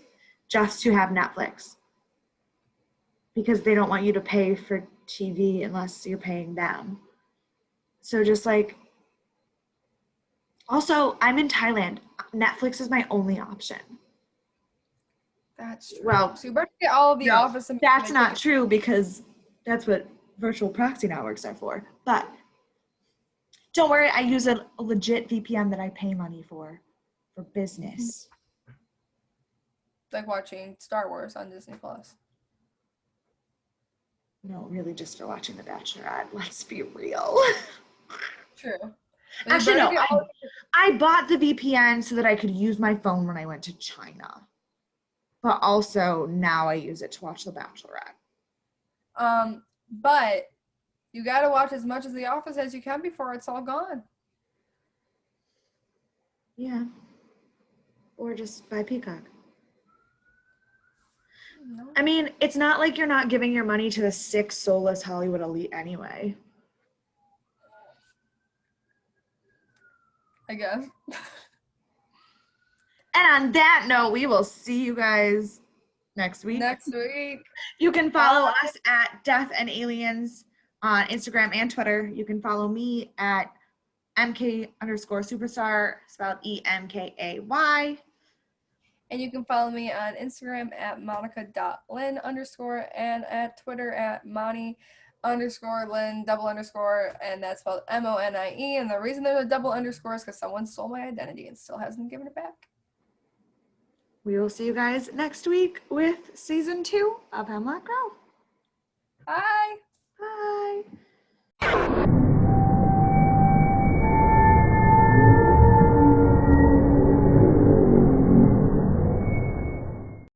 just to have Netflix because they don't want you to pay for TV unless you're paying them. So just like, Also, I'm in Thailand. Netflix is my only option. That's true. Well, So you better get all of the no, Office and that's not true because that's what virtual proxy networks are for. But don't worry, I use a legit VPN that I pay money for business. like watching Star Wars on Disney Plus. No, really just for watching The Bachelorette. Let's be real. True. But you Actually, better no, get all- I bought the VPN so that I could use my phone when I went to China. But also now I use it to watch The Bachelorette. But you gotta watch as much of The Office as you can before it's all gone. Yeah. Or just buy Peacock. No. I mean, it's not like you're not giving your money to the sick, soulless Hollywood elite anyway. I guess. And on that note, we will see you guys next week. Next week. You can follow us at Death and Aliens on Instagram and Twitter. You can follow me at MK_superstar, spelled EMKAY. And you can follow me on Instagram at monica.lynn_ and at Twitter at Monie_Lynn_, and that's spelled MONIE. And the reason there's a double underscore is because someone stole my identity and still hasn't given it back. We will see you guys next week with season 2 of Hemlock Grove. Bye.